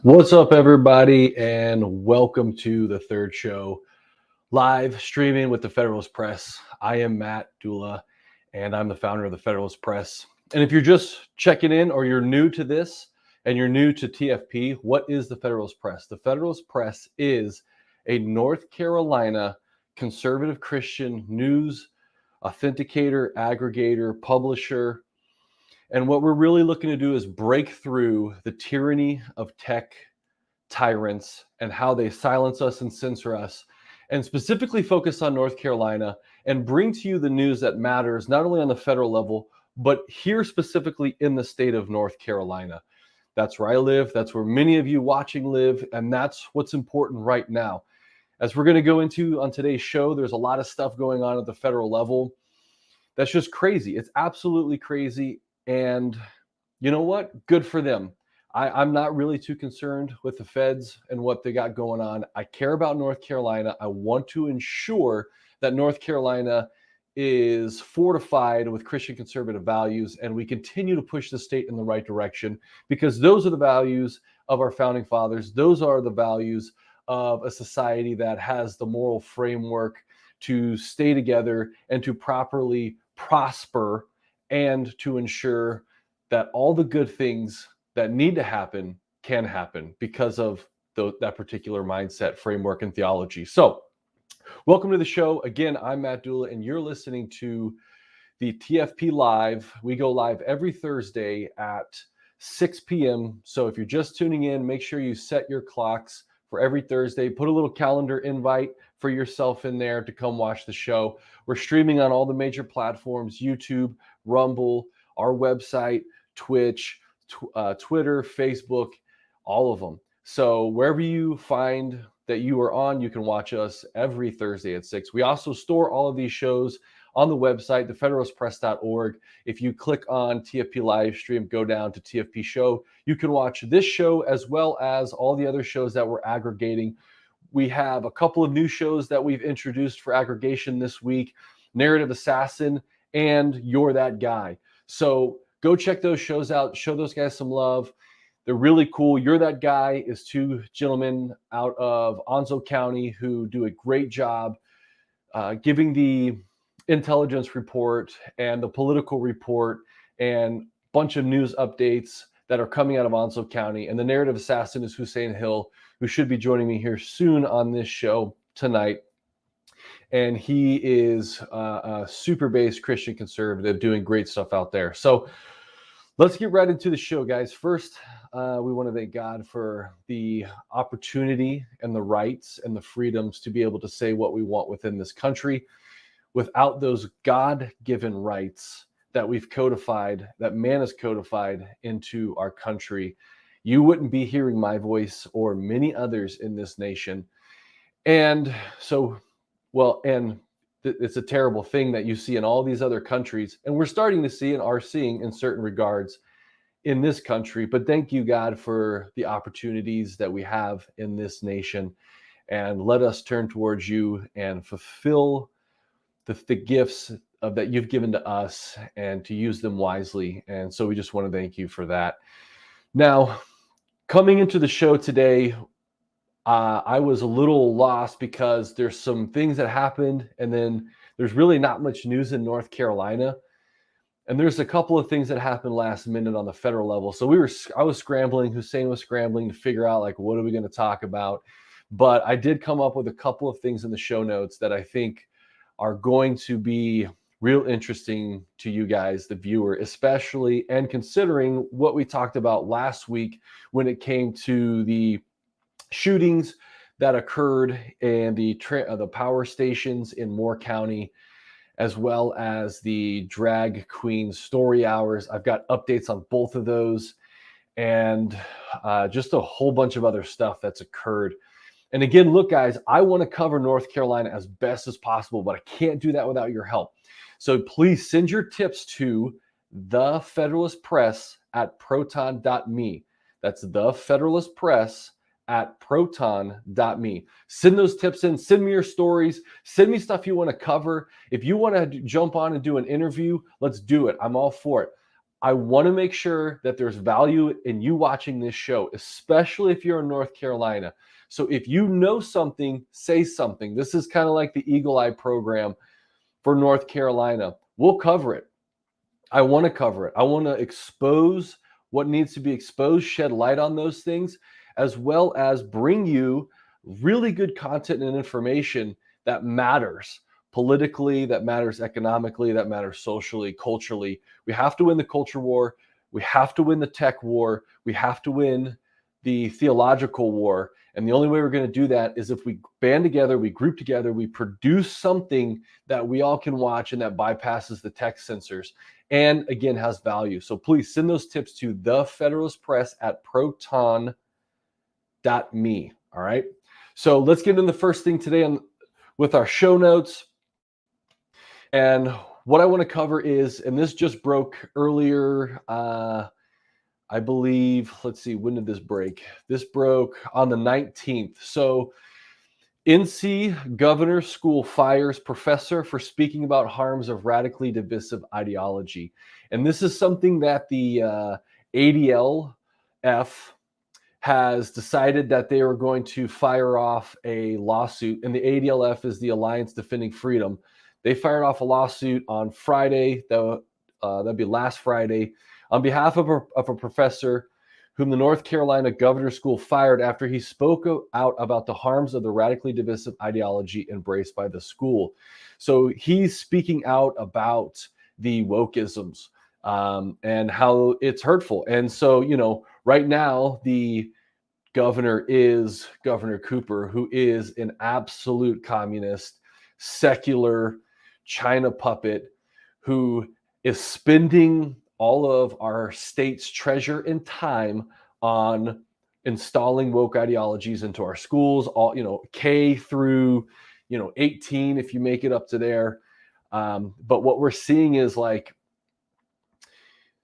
What's up, everybody, and welcome to the third show, live streaming with the Federalist Press. I am Matt Dula, and I'm the founder of the Federalist Press. And if you're just checking in or you're new to this and you're new to TFP, what is the Federalist Press? The Federalist Press is a North Carolina conservative Christian news authenticator, aggregator, publisher. And what we're really looking to do is break through the tyranny of tech tyrants and how they silence us and censor us, and specifically focus on North Carolina and bring to you the news that matters, not only on the federal level, but here specifically in the state of North Carolina. That's where I live. That's where many of you watching live. And that's what's important right now. As we're going to go into on today's show, there's a lot of stuff going on at the federal level. That's just crazy. It's absolutely crazy. And you know what? Good for them. I'm not really too concerned with the feds and what they got going on. I care about North Carolina. I want to ensure that North Carolina is fortified with Christian conservative values, and we continue to push the state in the right direction, because those are the values of our founding fathers. Those are the values of a society that has the moral framework to stay together and to properly prosper, and to ensure that all the good things that need to happen can happen because of that particular mindset, framework, and theology. So welcome to the show. Again, I'm Matt Dula, and you're listening to the TFP Live. We go live every Thursday at 6 p.m. So if you're just tuning in, make sure you set your clocks for every Thursday. Put a little calendar invite for yourself in there to come watch the show. We're streaming on all the major platforms: YouTube, Rumble, our website, Twitch, Twitter, Facebook, all of them. So wherever you find that you are on, you can watch us every Thursday at 6. We also store all of these shows on the website, thefederalistpress.org. If you click on TFP live stream, go down to TFP show, you can watch this show as well as all the other shows that we're aggregating. We have a couple of new shows that we've introduced for aggregation this week: Narrative Assassin and You're That Guy. So go check those shows out. Show those guys some love. They're really cool. You're That Guy is two gentlemen out of Onslow County who do a great job giving the intelligence report and the political report and a bunch of news updates that are coming out of Onslow County. And the Narrative Assassin is Hussein Hill, who should be joining me here soon on this show tonight. And he is a super-based Christian conservative doing great stuff out there. So let's get right into the show, guys. First, we want to thank God for the opportunity and the rights and the freedoms to be able to say what we want within this country. Without those God-given rights that we've codified, that man has codified into our country, you wouldn't be hearing my voice or many others in this nation. And so, it's a terrible thing that you see in all these other countries, and we're starting to see and are seeing in certain regards in this country. But thank you, God, for the opportunities that we have in this nation, and let us turn towards you and fulfill the gifts that you've given to us, and to use them wisely. And so we just want to thank you for that. Now, coming into the show today, I was a little lost because there's some things that happened, and then there's really not much news in North Carolina. And there's a couple of things that happened last minute on the federal level. So I was scrambling, Hussein was scrambling to figure out, like, what are we going to talk about? But I did come up with a couple of things in the show notes that I think are going to be real interesting to you guys, the viewer, especially, and considering what we talked about last week when it came to the shootings that occurred in the power stations in Moore County, as well as the drag queen story hours. I've got updates on both of those, and just a whole bunch of other stuff that's occurred. And again, look, guys, I want to cover North Carolina as best as possible, but I can't do that without your help. So please send your tips to the Federalist Press at proton.me. That's the Federalist Press at proton.me. Send those tips in. Send me your stories. Send me stuff you want to cover. If you want to jump on and do an interview, let's do it. I'm all for it. I want to make sure that there's value in you watching this show, especially if you're in North Carolina. So if you know something, say something. This is kind of like the Eagle Eye program for North Carolina. We'll cover it. I want to cover it. I want to expose what needs to be exposed, shed light on those things, as well as bring you really good content and information that matters politically, that matters economically, that matters socially, culturally. We have to win the culture war. We have to win the tech war. We have to win the theological war. And the only way we're going to do that is if we band together, we group together, we produce something that we all can watch and that bypasses the tech censors and, again, has value. So please send those tips to the Federalist Press at proton.me. All right. So let's get into the first thing today with our show notes. And what I want to cover is, and this just broke earlier, I believe, let's see, when did this break? This broke on the 19th. So NC Governor School fires professor for speaking about harms of radically divisive ideology. And this is something that the ADLF has decided that they are going to fire off a lawsuit. And the ADLF is the Alliance Defending Freedom. They fired off a lawsuit on Friday, that'd be last Friday, on behalf of a professor whom the North Carolina Governor's School fired after he spoke out about the harms of the radically divisive ideology embraced by the school. So he's speaking out about the wokeisms and how it's hurtful. And so, you know, right now the governor is Governor Cooper, who is an absolute communist, secular China puppet who is spending all of our state's treasure and time on installing woke ideologies into our schools, all, you know, K through, 18, if you make it up to there. But what we're seeing is like,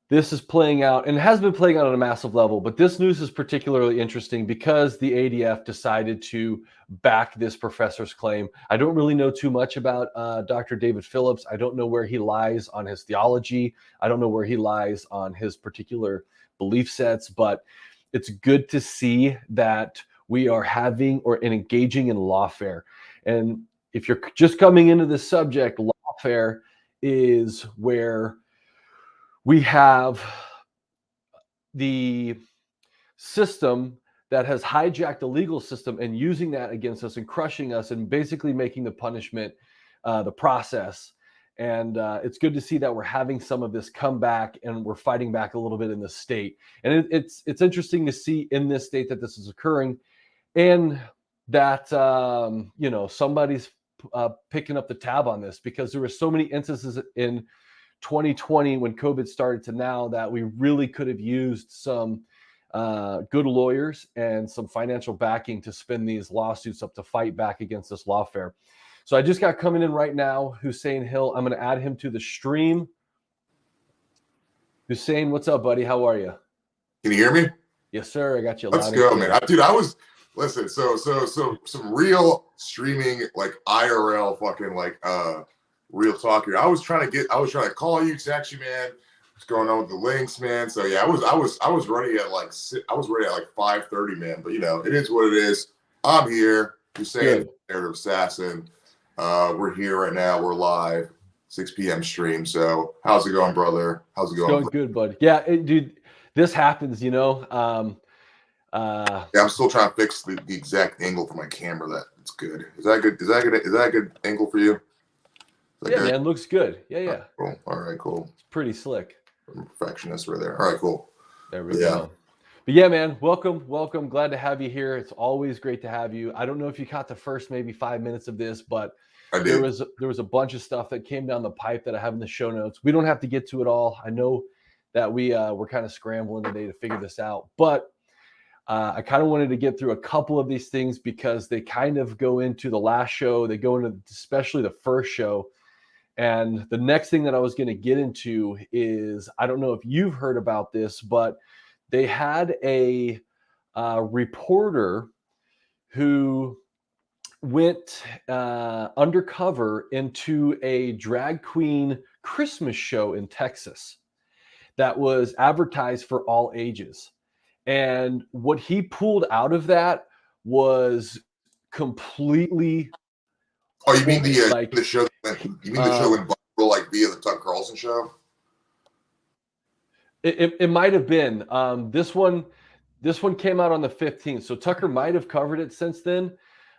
this is playing out, and it has been playing out on a massive level, but this news is particularly interesting because the ADF decided to back this professor's claim. I don't really know too much about Dr. David Phillips. I don't know where he lies on his theology. I don't know where he lies on his particular belief sets, but it's good to see that we are having or engaging in lawfare. And if you're just coming into this subject, lawfare is where we have the system that has hijacked the legal system and using that against us and crushing us and basically making the punishment the process. And it's good to see that we're having some of this come back and we're fighting back a little bit in the state. And it's interesting to see in this state that this is occurring and that, somebody's picking up the tab on this, because there were so many instances in 2020 when COVID started to now that we really could have used some good lawyers and some financial backing to spin these lawsuits up to fight back against this lawfare. So I just got coming in right now, Hussein Hill. I'm going to add him to the stream. Hussein, what's up, buddy? How are you? Can you hear me? Yes, sir. I got you. Let's go, man. Dude, listen, so some real streaming, like IRL fucking like real talk here. I was trying to call you, text you, man. What's going on with the links, man? So yeah, I was ready at like 5:30, man. But it is what it is. I'm here. You're saying narrative assassin. We're here right now. We're live, 6 p.m. stream. So how's it going, brother? How's it going? It's going good, buddy. Yeah, dude. This happens, Yeah, I'm still trying to fix the exact angle for my camera. That's good. Is that good? Is that a good angle for you? Yeah, good? Man, looks good. Yeah. Cool. All right, cool. It's pretty slick. I'm a perfectionist right there. All right, cool. There we go. But yeah, man, welcome. Glad to have you here. It's always great to have you. I don't know if you caught the first maybe 5 minutes of this, but there was a bunch of stuff that came down the pipe that I have in the show notes. We don't have to get to it all. I know that we're kind of scrambling today to figure this out, but I kind of wanted to get through a couple of these things because they kind of go into the last show. They go into especially the first show. And the next thing that I was going to get into is, I don't know if you've heard about this, but they had a reporter who went undercover into a drag queen Christmas show in Texas that was advertised for all ages. And what he pulled out of that was completely Oh, you mean the like show? You mean the show in Buffalo, like via the Tucker Carlson show? it might have been this one. This one came out on the 15th, so Tucker might have covered it since then.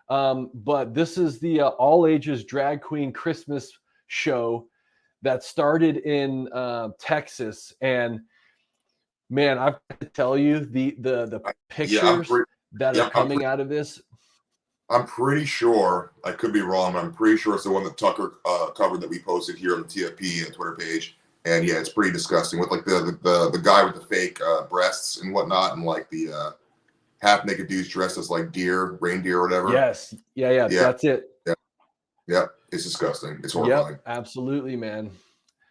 But this is the all ages drag queen Christmas show that started in Texas, and man, I've got to tell you the pictures that are coming out of this. I'm pretty sure, I could be wrong, but I'm pretty sure it's the one that Tucker covered that we posted here on the TFP and Twitter page. And yeah, it's pretty disgusting with like the guy with the fake breasts and whatnot, and like the half naked dudes dressed as like reindeer or whatever. Yes, yeah, that's it. Yeah, it's disgusting. It's horrifying. Yep, absolutely, man.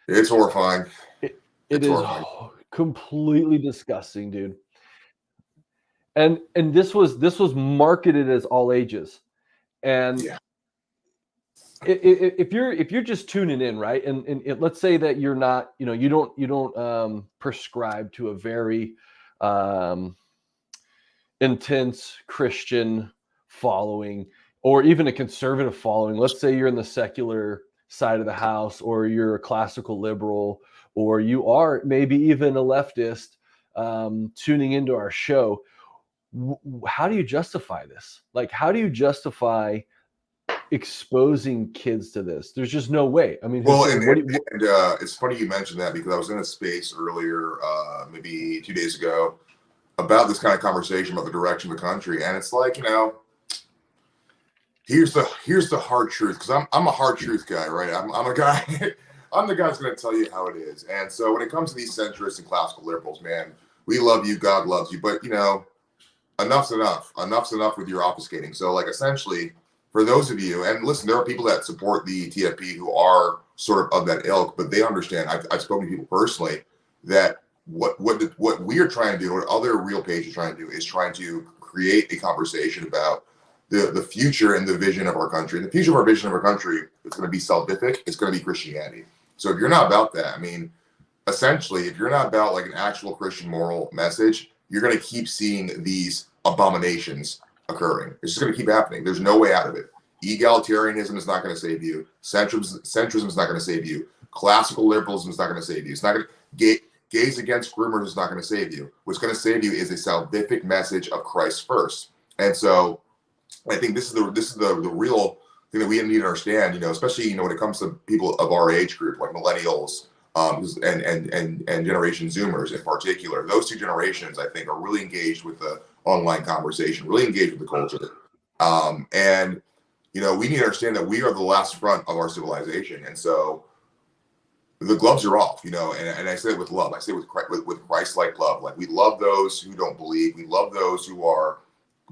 It's horrifying. It is horrifying. Completely disgusting, dude. And this was marketed as all ages, and yeah. if you're just tuning in, right, and let's say that you're not, you don't prescribe to a very intense Christian following or even a conservative following. Let's say you're in the secular side of the house, or you're a classical liberal, or you are maybe even a leftist tuning into our show. How do you justify this? Like, how do you justify exposing kids to this? There's just no way. I mean, well, it's funny you mentioned that, because I was in a space earlier, maybe 2 days ago, about this kind of conversation about the direction of the country, and it's like, here's the hard truth, because I'm a hard truth guy, right? I'm a guy. I'm the guy that's going to tell you how it is. And so when it comes to these centrists and classical liberals, man, we love you, God loves you, but enough's enough. Enough's enough with your obfuscating. So, like, essentially, for those of you, and listen, there are people that support the TFP who are sort of that ilk, but they understand. I've spoken to people personally that what we are trying to do, what other real pages are trying to do, is trying to create a conversation about the future and the vision of our country. And the future of our vision of our country is going to be salvific. It's going to be Christianity. So if you're not about that, I mean, essentially, if you're not about like an actual Christian moral message, you're going to keep seeing these abominations occurring. It's just going to keep happening. There's no way out of it. Egalitarianism is not going to save you. Centrism is not going to save you. Classical liberalism is not going to save you. It's not going to gays against groomers is not going to save you. What's going to save you is a salvific message of Christ first. And so, I think this is the real thing that we need to understand. Especially when it comes to people of our age group, like millennials, and Generation Zoomers in particular. Those two generations, I think, are really engaged with the online conversation, really engaged with the culture. And we need to understand that we are the last front of our civilization, and so the gloves are off. And I say it with love. I say it with Christ-like love. Like, we love those who don't believe. We love those who are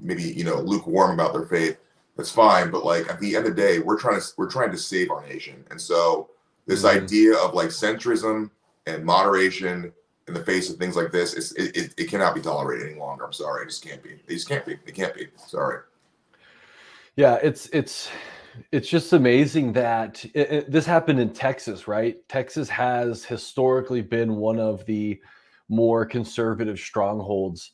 maybe lukewarm about their faith. That's fine, but like, at the end of the day, we're trying to save our nation, and so this idea of like centrism and moderation in the face of things like this, it cannot be tolerated any longer. I'm sorry, it just can't be. It can't be. Sorry. Yeah, it's just amazing that this happened in Texas, right? Texas has historically been one of the more conservative strongholds.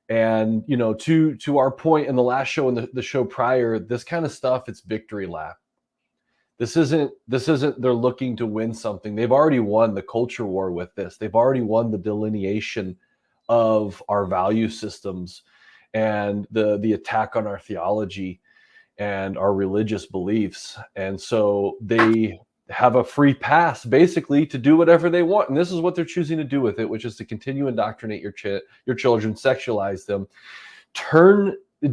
And, to our point in the last show and the show prior, this kind of stuff, it's victory lap. This isn't they're looking to win something. They've already won the culture war with this. They've already won the delineation of our value systems and the attack on our theology and our religious beliefs. And so they have a free pass basically to do whatever they want. And this is what they're choosing to do with it, which is to continue indoctrinate your children, sexualize them,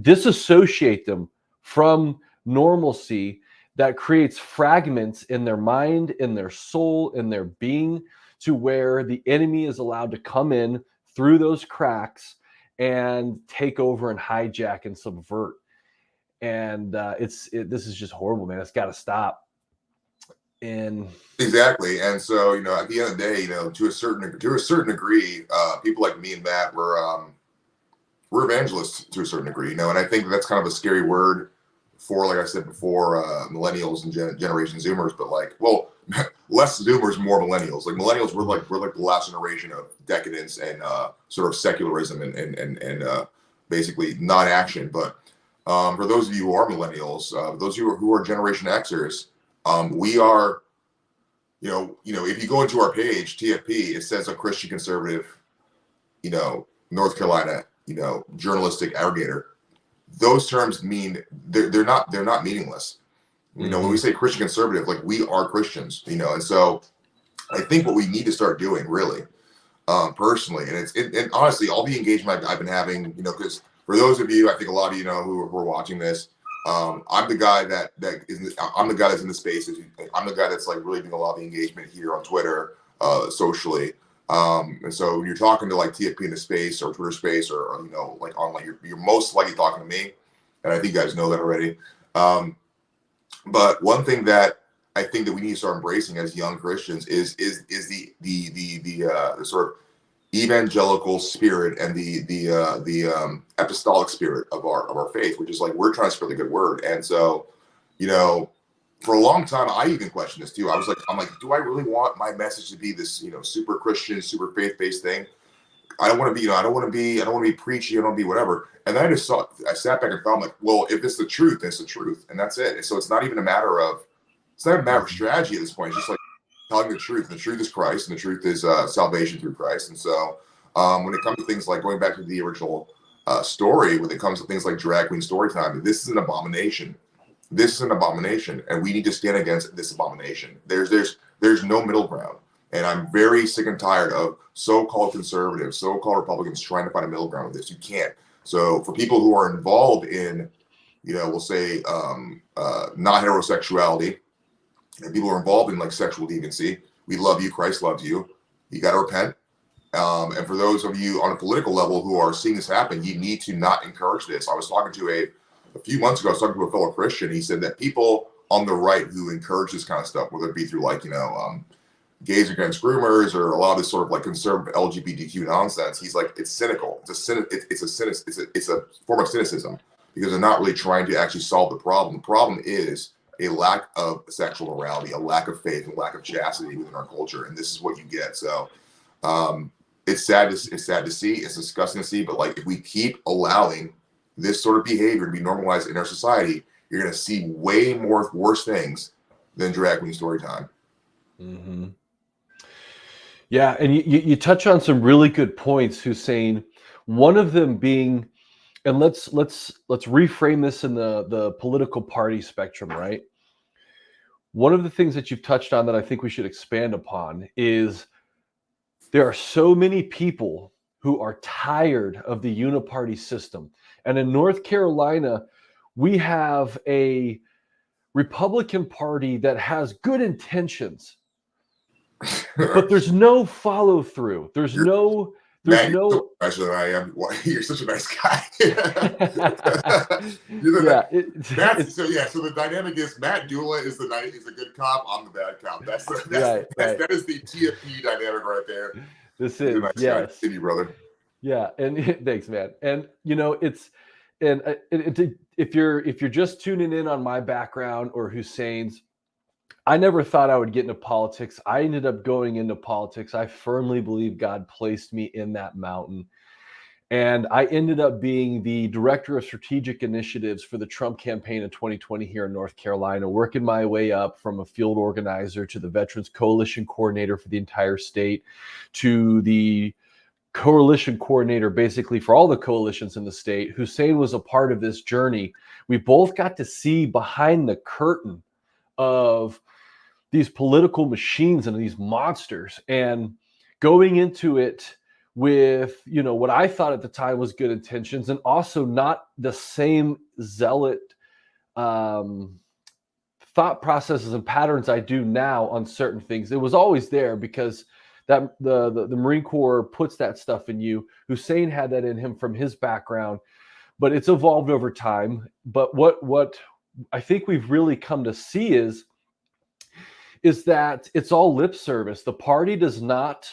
disassociate them from normalcy that creates fragments in their mind, in their soul, in their being, to where the enemy is allowed to come in through those cracks and take over and hijack and subvert. And this is just horrible, man. It's got to stop. And exactly. And so, at the end of the day, to a certain degree, people like me and Matt we're evangelists to a certain degree, and I think that's kind of a scary word for, like I said before, millennials and Generation Zoomers, but less Zoomers, more millennials. Like millennials, we're like the last generation of decadence and sort of secularism and basically non-action. But for those of you who are millennials, those of you who are Generation Xers, we are, if you go into our page, TFP, it says a Christian conservative, North Carolina, journalistic aggregator. Those terms mean they're not meaningless. When we say Christian conservative, like, we are Christians, and so I think what we need to start doing, really, personally, and honestly, all the engagement I've been having, because for those of you, I think a lot of you know who are watching this, I'm the guy I'm the guy that's in the spaces. I'm the guy that's like really doing a lot of the engagement here on Twitter, socially. And so when you're talking to like TFP in the space or Twitter space or like online, you're most likely talking to me, and I think you guys know that already. But one thing that I think that we need to start embracing as young Christians is the sort of evangelical spirit and the apostolic spirit of our faith, which is like, we're trying to spread the good word. And so, for a long time, I even questioned this too. I'm like, do I really want my message to be this, super Christian, super faith-based thing? I don't want to be, I don't want to be preachy. I don't want to be whatever. And then I sat back and thought, like, well, if it's the truth, it's the truth, and that's it. And so it's not even a matter of strategy at this point. It's just like telling the truth. And the truth is Christ, and the truth is salvation through Christ. And so when it comes to things like going back to the original story, when it comes to things like drag queen story time, this is an abomination. This is an abomination, and we need to stand against this abomination. There's no middle ground, and I'm very sick and tired of so-called conservatives, so-called Republicans trying to find a middle ground with this. You can't. So for people who are involved in, we'll say not heterosexuality, and people who are involved in like sexual deviancy, we love you. Christ loves you. You got to repent. And for those of you on a political level who are seeing this happen, you need to not encourage this. I was talking to a few months ago, I was talking to a fellow Christian. He said that people on the right who encourage this kind of stuff, whether it be through like, gays against groomers or a lot of this sort of like conservative LGBTQ nonsense, he's like, it's cynical. It's a form of cynicism, because they're not really trying to actually solve the problem. The problem is a lack of sexual morality, a lack of faith, and lack of chastity within our culture, and this is what you get. So it's sad to see. It's disgusting to see. But like, if we keep allowing this sort of behavior to be normalized in our society, you're going to see way more worse things than drag queen story time. Mm-hmm. Yeah, and you touch on some really good points, Hussein. One of them being, and let's reframe this in the political party spectrum, right? One of the things that you've touched on that I think we should expand upon is there are so many people who are tired of the uniparty system. And in North Carolina, we have a Republican Party that has good intentions, but there's no follow through. There's no. So nicer than I am. You're such a nice guy. So the dynamic is Matt Dula is the good cop. I'm the bad cop. That is the TFP dynamic right there. This is nice yes, guy. Brother. Yeah, and thanks, man. And if you're just tuning in on my background or Hussein's, I never thought I would get into politics. I ended up going into politics. I firmly believe God placed me in that mountain. And I ended up being the director of strategic initiatives for the Trump campaign in 2020 here in North Carolina, working my way up from a field organizer to the Veterans Coalition coordinator for the entire state, to the coalition coordinator basically for all the coalitions in the state. Hussein was a part of this journey. We both got to see behind the curtain of these political machines and these monsters, and going into it with, what I thought at the time was good intentions, and also not the same zealot thought processes and patterns I do now on certain things. It was always there because that the Marine Corps puts that stuff in you. Hussein had that in him from his background, but it's evolved over time. But what I think we've really come to see is that it's all lip service. The party does not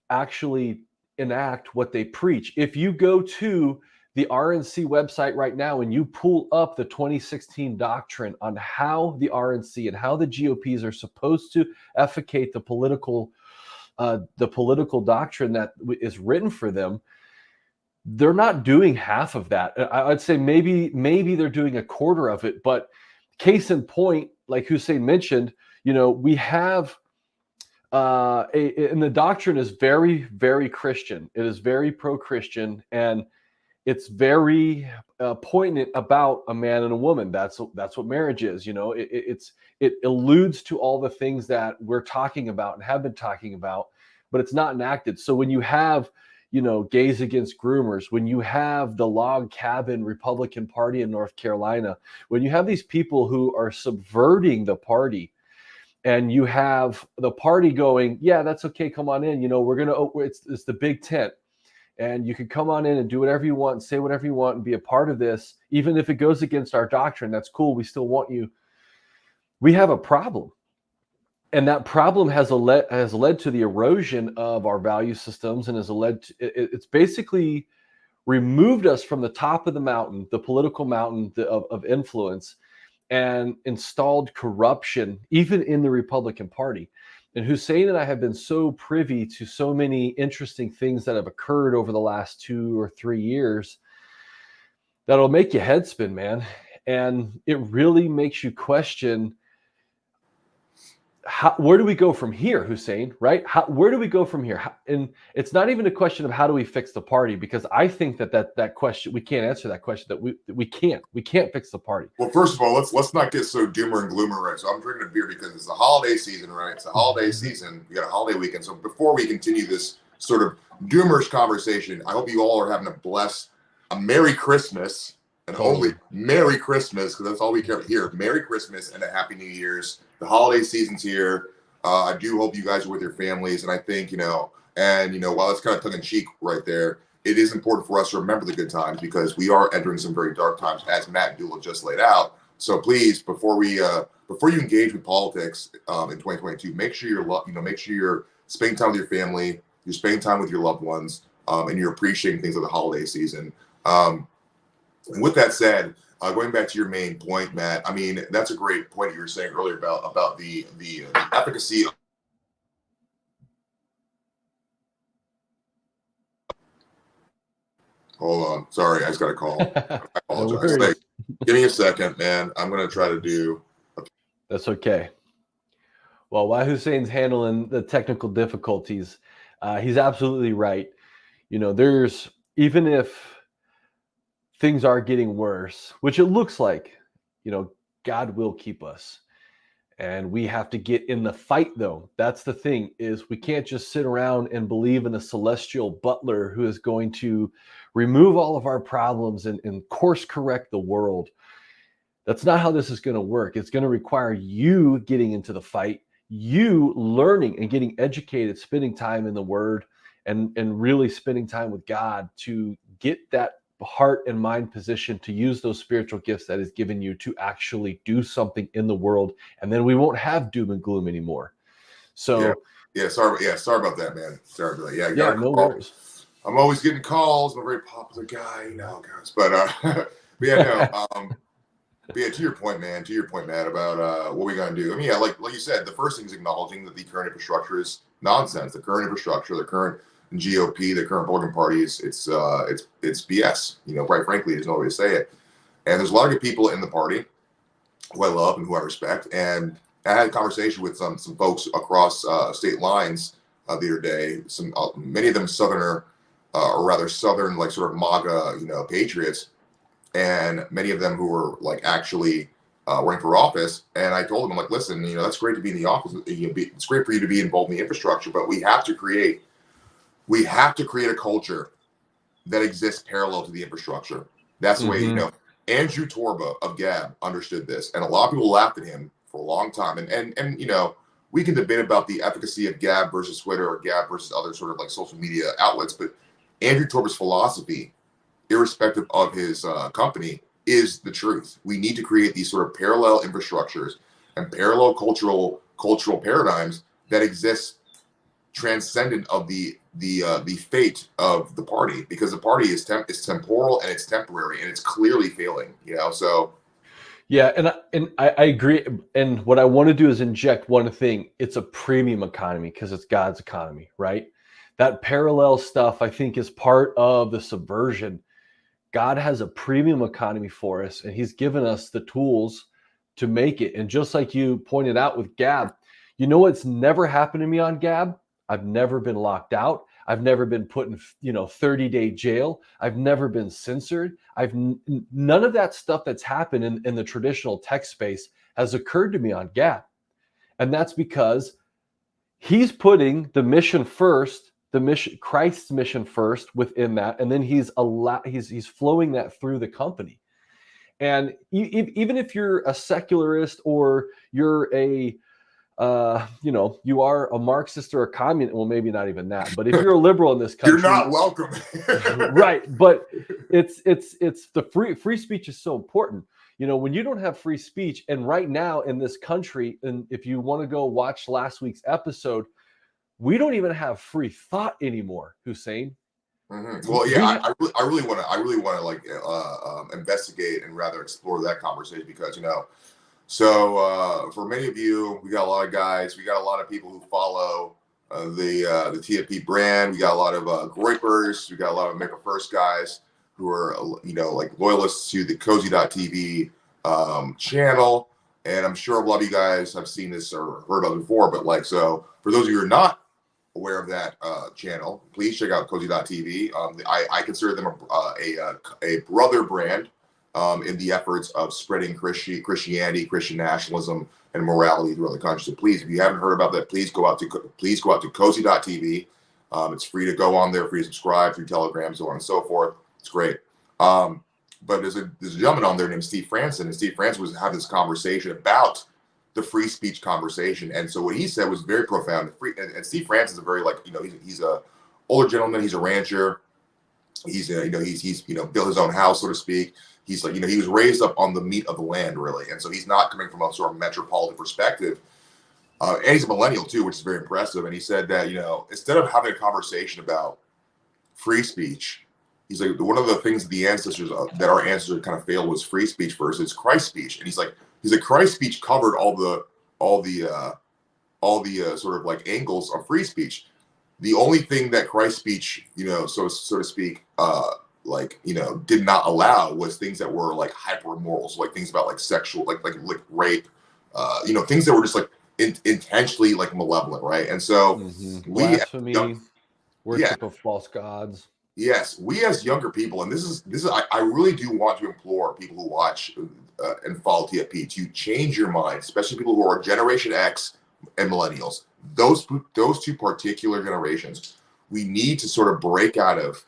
actually enact what they preach. If you go to the RNC website right now and you pull up the 2016 doctrine on how the RNC and how the GOPs are supposed to effecate the political doctrine that is written for them, they're not doing half of that. I'd say maybe they're doing a quarter of it. But case in point, like Hussein mentioned, we have and the doctrine is very, very Christian. It is very pro-Christian, and it's very poignant about a man and a woman. That's what marriage is. It alludes to all the things that we're talking about and have been talking about, but it's not enacted. So when you have, gays against groomers, when you have the log cabin Republican Party in North Carolina, when you have these people who are subverting the party, and you have the party going, yeah, that's okay, come on in. It's the big tent, and you can come on in and do whatever you want and say whatever you want and be a part of this, even if it goes against our doctrine. That's cool. We still want you. We have a problem, and that problem has led to the erosion of our value systems, and it's basically removed us from the top of the mountain, the political mountain of influence, and installed corruption even in the Republican Party. And Hussein and I have been so privy to so many interesting things that have occurred over the last 2 or 3 years that'll make your head spin, man. And it really makes you question, where do we go from here, Hussein, right? Where do we go from here? And it's not even a question of how do we fix the party, because I think that question, we can't answer that question, that we can't fix the party. Well, first of all, let's not get so doomer and gloomer, right? So I'm drinking a beer because it's the holiday season, right? It's the holiday season. We got a holiday weekend. So before we continue this sort of doomerish conversation, I hope you all are having a Merry Christmas, and only Merry Christmas, because that's all we care here. Merry Christmas and a Happy New Year's. The holiday season's here. I do hope you guys are with your families, and I think, while it's kind of tongue in cheek right there, it is important for us to remember the good times, because we are entering some very dark times, as Matt Dula just laid out. So please, before you engage with politics in 2022, make sure you're spending time with your family, you're spending time with your loved ones, and you're appreciating things of the holiday season. And with that said, going back to your main point, Matt, I mean, that's a great point you were saying earlier about the efficacy. Hold on. Sorry, I just got a call. I apologize. No, give me a second, man. I'm going to try to do. That's okay. Well, while Hussein's handling the technical difficulties, he's absolutely right. There's, even if things are getting worse, which it looks like, God will keep us. And we have to get in the fight, though. That's the thing, is we can't just sit around and believe in a celestial butler who is going to remove all of our problems and course correct the world. That's not how this is going to work. It's going to require you getting into the fight, you learning and getting educated, spending time in the Word, and really spending time with God to get that heart and mind position to use those spiritual gifts that is given you to actually do something in the world. And then we won't have doom and gloom anymore. So sorry about that, man. Sorry about that. Yeah, no worries. I'm always getting calls. I'm a very popular guy, guys. But to your point, Matt, about what we got to do. I mean, like you said, the first thing is acknowledging that the current infrastructure is nonsense. The current infrastructure, the current GOP, the current Republican Party, it's BS. Quite frankly, there's no way to say it. And there's a lot of good people in the party who I love and who I respect. And I had a conversation with some folks across state lines the other day. Many of them Southern, like sort of MAGA, patriots, and many of them who were like actually running for office. And I told them, I'm like, listen, that's great to be in the office. It's great for you to be involved in the infrastructure, but we have to create a culture that exists parallel to the infrastructure. That's the way, Andrew Torba of Gab understood this. And a lot of people laughed at him for a long time. And we can debate about the efficacy of Gab versus Twitter or Gab versus other sort of like social media outlets, but Andrew Torba's philosophy, irrespective of his company, is the truth. We need to create these sort of parallel infrastructures and parallel cultural paradigms that exist transcendent of the fate of the party, because the party is temporal and it's temporary and it's clearly failing. So yeah, and I agree. And what I want to do is inject one thing. It's a premium economy because it's God's economy, right? That parallel stuff, I think, is part of the subversion. God has a premium economy for us, and he's given us the tools to make it. And just like you pointed out with Gab, you know what's never happened to me on Gab? I've never been locked out. I've never been put in 30-day jail. I've never been censored. None of that stuff that's happened in the traditional tech space has occurred to me on Gab. And that's because he's putting the mission first, Christ's mission first within that, and then he's flowing that through the company. And even if you're a secularist or you're a you are a Marxist or a communist, well, maybe not even that, but if you're a liberal in this country, you're not welcome. Right. But it's the free speech is so important. When you don't have free speech, and right now in this country, and if you want to go watch last week's episode, we don't even have free thought anymore, Hussein. Mm-hmm. Well, yeah, I really want to like investigate and rather explore that conversation, because so for many of you, we got a lot of guys, we got a lot of people who follow the TFP brand. We got a lot of Groypers, we got a lot of America First guys who are like loyalists to the Cozy.tv channel, and I'm sure a lot of you guys have seen this or heard of it before. But so for those of you who are not aware of that channel, please check out Cozy.tv. I consider them a brother brand in the efforts of spreading Christianity, Christian nationalism, and morality throughout the country. So please, if you haven't heard about that, please go out to Cozy.tv. It's free to go on there, free to subscribe through Telegram, so on and so forth. It's great. But there's a gentleman on there named Steve Franson, and Steve Franson was having this conversation about the free speech conversation. And so what he said was very profound. And Steve Franson is a very he's a older gentleman. He's a rancher. He's built his own house, so to speak. He's he was raised up on the meat of the land, really. And so he's not coming from a sort of metropolitan perspective. And he's a millennial too, which is very impressive. And he said that, instead of having a conversation about free speech, he's like, one of the things that our ancestors kind of failed was free speech versus Christ speech. And he's like Christ speech covered all the sort of like angles of free speech. The only thing that Christ speech, so to speak, did not allow was things that were like hyper immoral, so like things about like sexual, like rape, things that were just like intentionally like malevolent, right? And so blasphemy, worship of false gods. Yes, we as younger people, and this is I really do want to implore people who watch and follow TFP to change your mind, especially people who are Generation X and millennials. Those two particular generations, we need to sort of break out of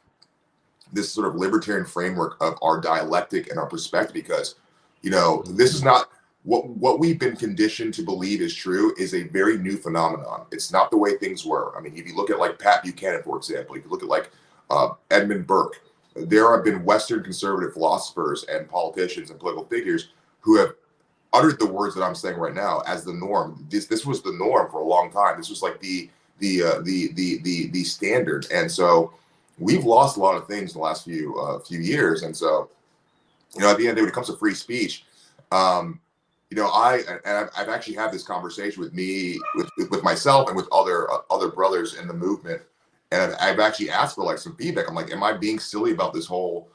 this sort of libertarian framework of our dialectic and our perspective, because this is not what we've been conditioned to believe is true. Is a very new phenomenon. It's not the way things were. I mean, if you look at like Pat Buchanan, for example, if you look at like Edmund Burke, there have been Western conservative philosophers and politicians and political figures who have uttered the words that I'm saying right now as the norm. This was the norm for a long time. This was like the standard. And so we've lost a lot of things in the last few years. And so, at the end of the day, when it comes to free speech, I've actually had this conversation with myself and with other brothers in the movement. And I've actually asked for like some feedback. I'm like, am I being silly about this whole,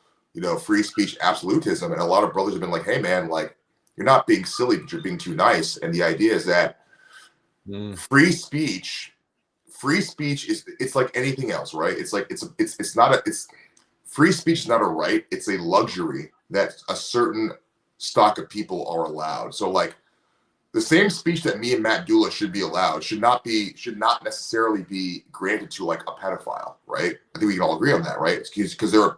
free speech absolutism? And a lot of brothers have been like, hey man, like, you're not being silly, but you're being too nice. And the idea is that free speech it's like anything else, right? It's like free speech is not a right. It's a luxury that a certain stock of people are allowed. So like the same speech that me and Matt Dula should be allowed should not necessarily be granted to like a pedophile, right? I think we can all agree on that, right? Because there are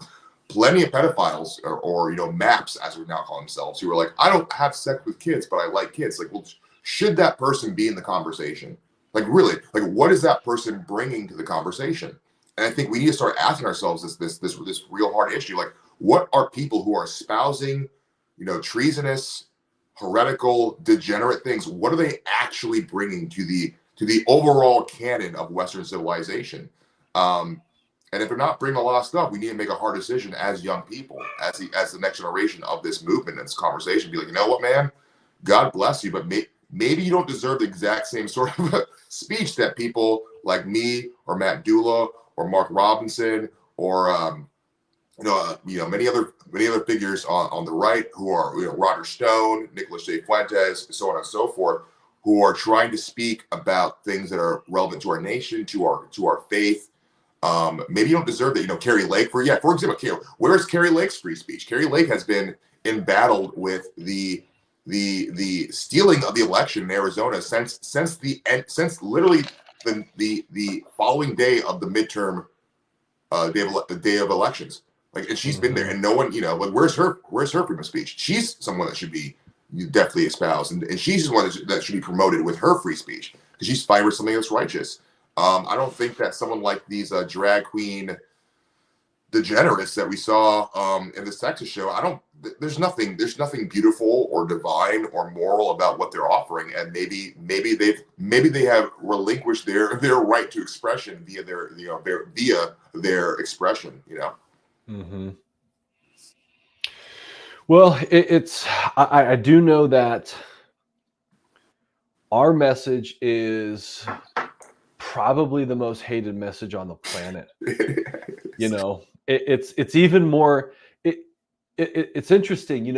plenty of pedophiles or maps, as we now call themselves, who are like, I don't have sex with kids, but I like kids. Like, well, should that person be in the conversation? Like really, like what is that person bringing to the conversation? And I think we need to start asking ourselves this real hard issue. Like, what are people who are espousing, treasonous, heretical, degenerate things? What are they actually bringing to the overall canon of Western civilization? And if they're not bringing a lot of stuff, we need to make a hard decision as young people, as the next generation of this movement and this conversation. Be like, you know what, man? God bless you, but maybe you don't deserve the exact same sort of speech that people like me or Matt Dula or Mark Robinson or many other figures on the right who are Roger Stone, Nicholas J. Fuentes, so on and so forth, who are trying to speak about things that are relevant to our nation, to our faith. Maybe you don't deserve that. Carrie Lake, for example, where's Carrie Lake's free speech? Carrie Lake has been embattled with the stealing of the election in Arizona since literally the following day of the midterm day of elections. Like, and she's been there, and no one, like, where's her freedom of speech? She's someone that should be definitely espoused, and she's the one that should be promoted with her free speech because she's fighting for something that's righteous. I don't think that someone like these drag queen degenerates that we saw in the Texas show, there's nothing beautiful or divine or moral about what they're offering, and maybe they have relinquished their right to expression via their expression. Mm-hmm. Well, I do know that our message is probably the most hated message on the planet. It's even more. It's interesting.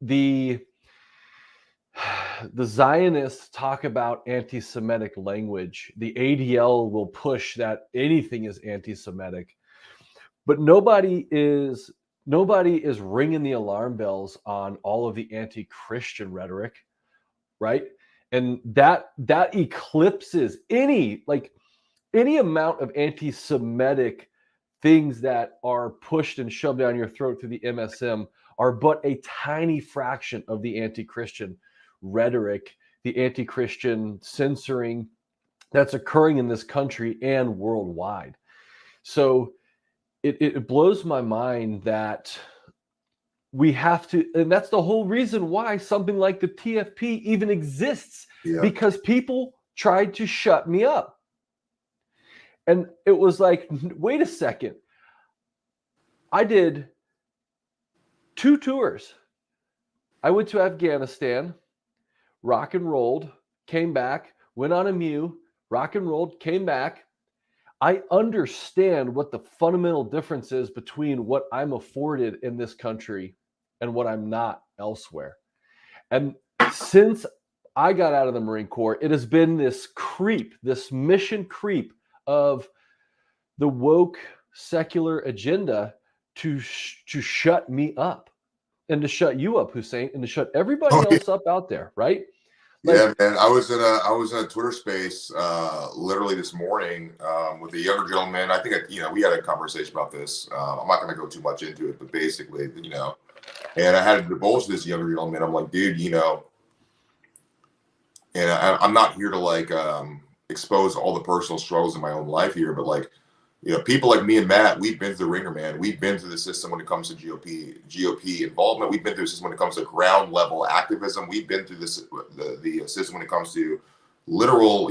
The Zionists talk about anti-Semitic language. The ADL will push that anything is anti-Semitic, but nobody is ringing the alarm bells on all of the anti-Christian rhetoric, right? And that eclipses any amount of anti-Semitic things that are pushed and shoved down your throat through the MSM are but a tiny fraction of the anti-Christian rhetoric, the anti-Christian censoring that's occurring in this country and worldwide. So it blows my mind that we have to, and that's the whole reason why something like the TFP even exists, because people tried to shut me up. And it was like, wait a second. I did 2 tours. I went to Afghanistan, rock and rolled, came back, went on a MEU, rock and rolled, came back. I understand what the fundamental difference is between what I'm afforded in this country and what I'm not elsewhere. And since I got out of the Marine Corps, it has been this mission creep of the woke secular agenda to shut me up and to shut you up, Hussein, and to shut everybody else up out there, right? Yeah, man. I was in a Twitter space literally this morning with a younger gentleman. I think we had a conversation about this. I'm not going to go too much into it, but basically, and I had to divulge this younger gentleman. I'm like, dude, and I'm not here to expose all the personal struggles in my own life here, but people like me and Matt, we've been through the ringer, man. We've been through the system when it comes to GOP involvement. We've been through the system when it comes to ground level activism. We've been through the system when it comes to literal,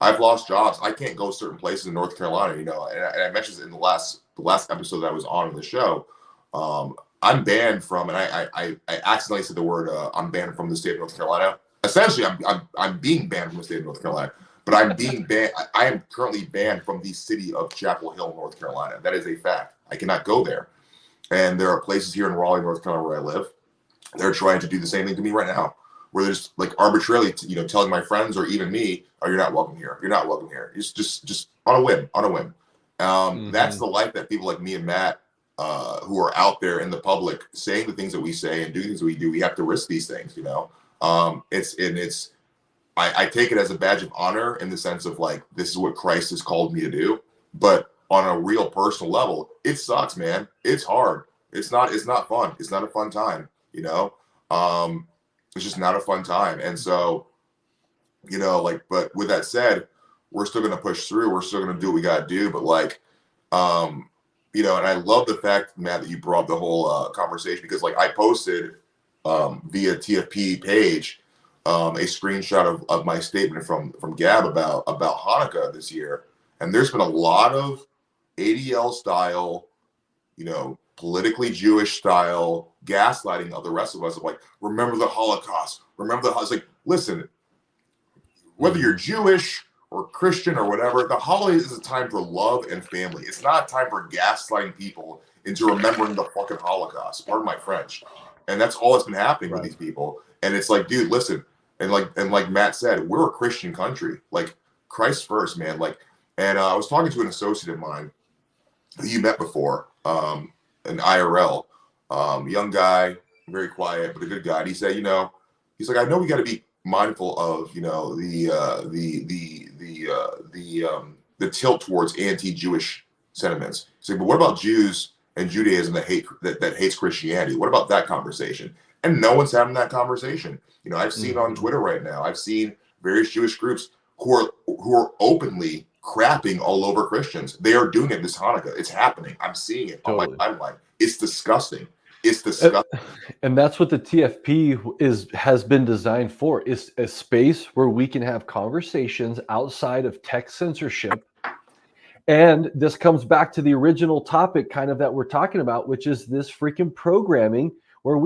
I've lost jobs. I can't go certain places in North Carolina, and I mentioned this in the last episode that I was on in the show. I'm banned from, and I accidentally said the word, I'm banned from the state of North Carolina. Essentially, I'm being banned from the state of North Carolina. But I'm being banned. I am currently banned from the city of Chapel Hill, North Carolina. That is a fact. I cannot go there. And there are places here in Raleigh, North Carolina, where I live. They're trying to do the same thing to me right now, where they're just arbitrarily, telling my friends or even me, "Oh, you're not welcome here. You're not welcome here." It's just on a whim. That's the life that people like me and Matt, who are out there in the public, saying the things that we say and doing things that we do. We have to risk these things. I take it as a badge of honor in the sense of this is what Christ has called me to do. But on a real personal level, it sucks, man. It's hard. It's not fun. It's not a fun time, It's just not a fun time. And so you know, like, but with that said, we're still going to push through. We're still going to do what we got to do. But like, you know, and I love the fact, Matt, that you brought up the whole conversation, because like I posted via TFP page a screenshot of my statement from Gab about Hanukkah this year, and there's been a lot of ADL style, you know, politically Jewish style gaslighting of the rest of us, of like, remember the Holocaust, remember the. It's like, listen, whether you're Jewish or Christian or whatever, the holidays is a time for love and family. It's not a time for gaslighting people into remembering the fucking Holocaust. Pardon my French. And that's all that's been happening with these people. And it's like, dude, listen, and like Matt said, we're a Christian country. Like, Christ first, man. Like, and I was talking to an associate of mine who you met before, an IRL, young guy, very quiet but a good guy. And he said, you know, he's like, I know we got to be mindful of, you know, the tilt towards anti-Jewish sentiments. So, but what about Jews and Judaism that hates Christianity? What about that conversation? And no one's having that conversation. You know, I've seen on Twitter right now, I've seen various Jewish groups who are openly crapping all over Christians. They are doing it this Hanukkah. It's happening. I'm seeing it on my timeline. It's disgusting. It's disgusting. And that's what the TFP has been designed for, is a space where we can have conversations outside of tech censorship. And this comes back to the original topic kind of that we're talking about, which is this freaking programming where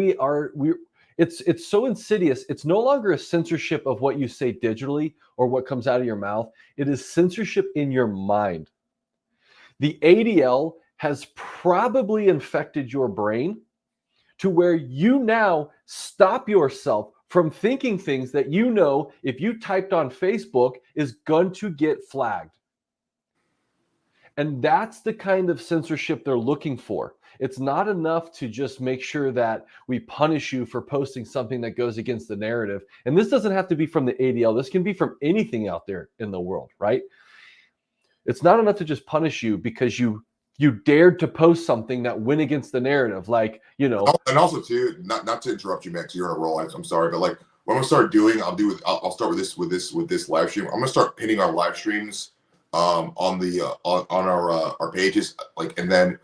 it's so insidious. It's no longer a censorship of what you say digitally or what comes out of your mouth. It is censorship in your mind. The ADL has probably infected your brain to where you now stop yourself from thinking things that you know if you typed on Facebook is going to get flagged. And that's the kind of censorship they're looking for. It's not enough to just make sure that we punish you for posting something that goes against the narrative. And this doesn't have to be from the ADL. This can be from anything out there in the world, right? It's not enough to just punish you because you dared to post something that went against the narrative, like, you know. And also too, not to interrupt you, Max, you're on a roll. I'm sorry, but like, what I'm gonna start doing, I'll start with this live stream. I'm gonna start pinning our live streams on our pages, like, and then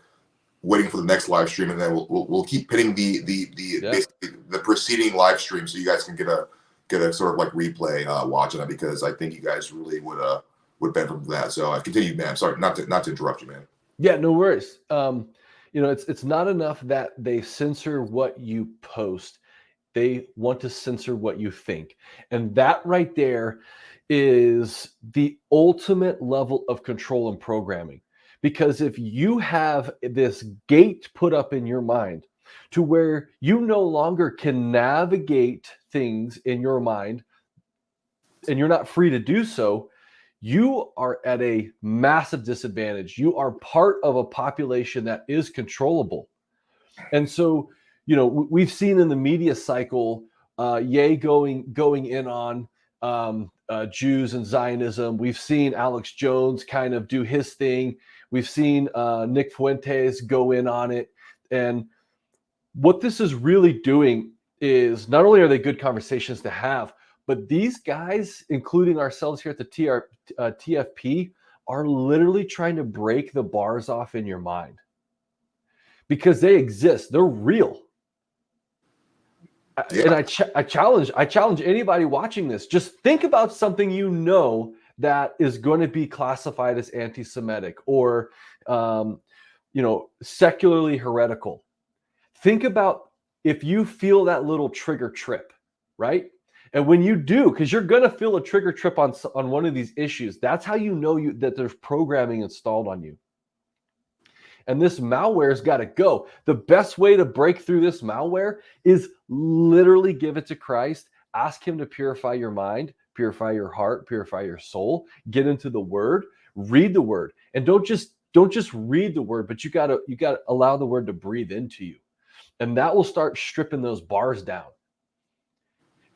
waiting for the next live stream, and then we'll keep pinning basically the preceding live stream, so you guys can get a sort of like replay watching it, because I think you guys really would benefit from that. So I continue, man. I'm sorry, not to interrupt you, man. Yeah, no worries. You know, it's not enough that they censor what you post. They want to censor what you think. And that right there is the ultimate level of control and programming. Because if you have this gate put up in your mind to where you no longer can navigate things in your mind, and you're not free to do so, you are at a massive disadvantage. You are part of a population that is controllable. And so, you know, we've seen in the media cycle, Ye going in on Jews and Zionism. We've seen Alex Jones kind of do his thing. We've seen Nick Fuentes go in on it. And what this is really doing is, not only are they good conversations to have, but these guys, including ourselves here at the TFP, are literally trying to break the bars off in your mind, because they exist. They're real. Yeah. And I challenge anybody watching this. Just think about something you know that is going to be classified as anti-Semitic or, you know, secularly heretical. Think about if you feel that little trigger trip, right? And when you do, because you're going to feel a trigger trip on one of these issues, that's how you know that there's programming installed on you. And this malware's got to go. The best way to break through this malware is literally give it to Christ. Ask him to purify your mind, purify your heart, purify your soul. Get into the word, read the word. And don't just read the word, but you got to allow the word to breathe into you. And that will start stripping those bars down.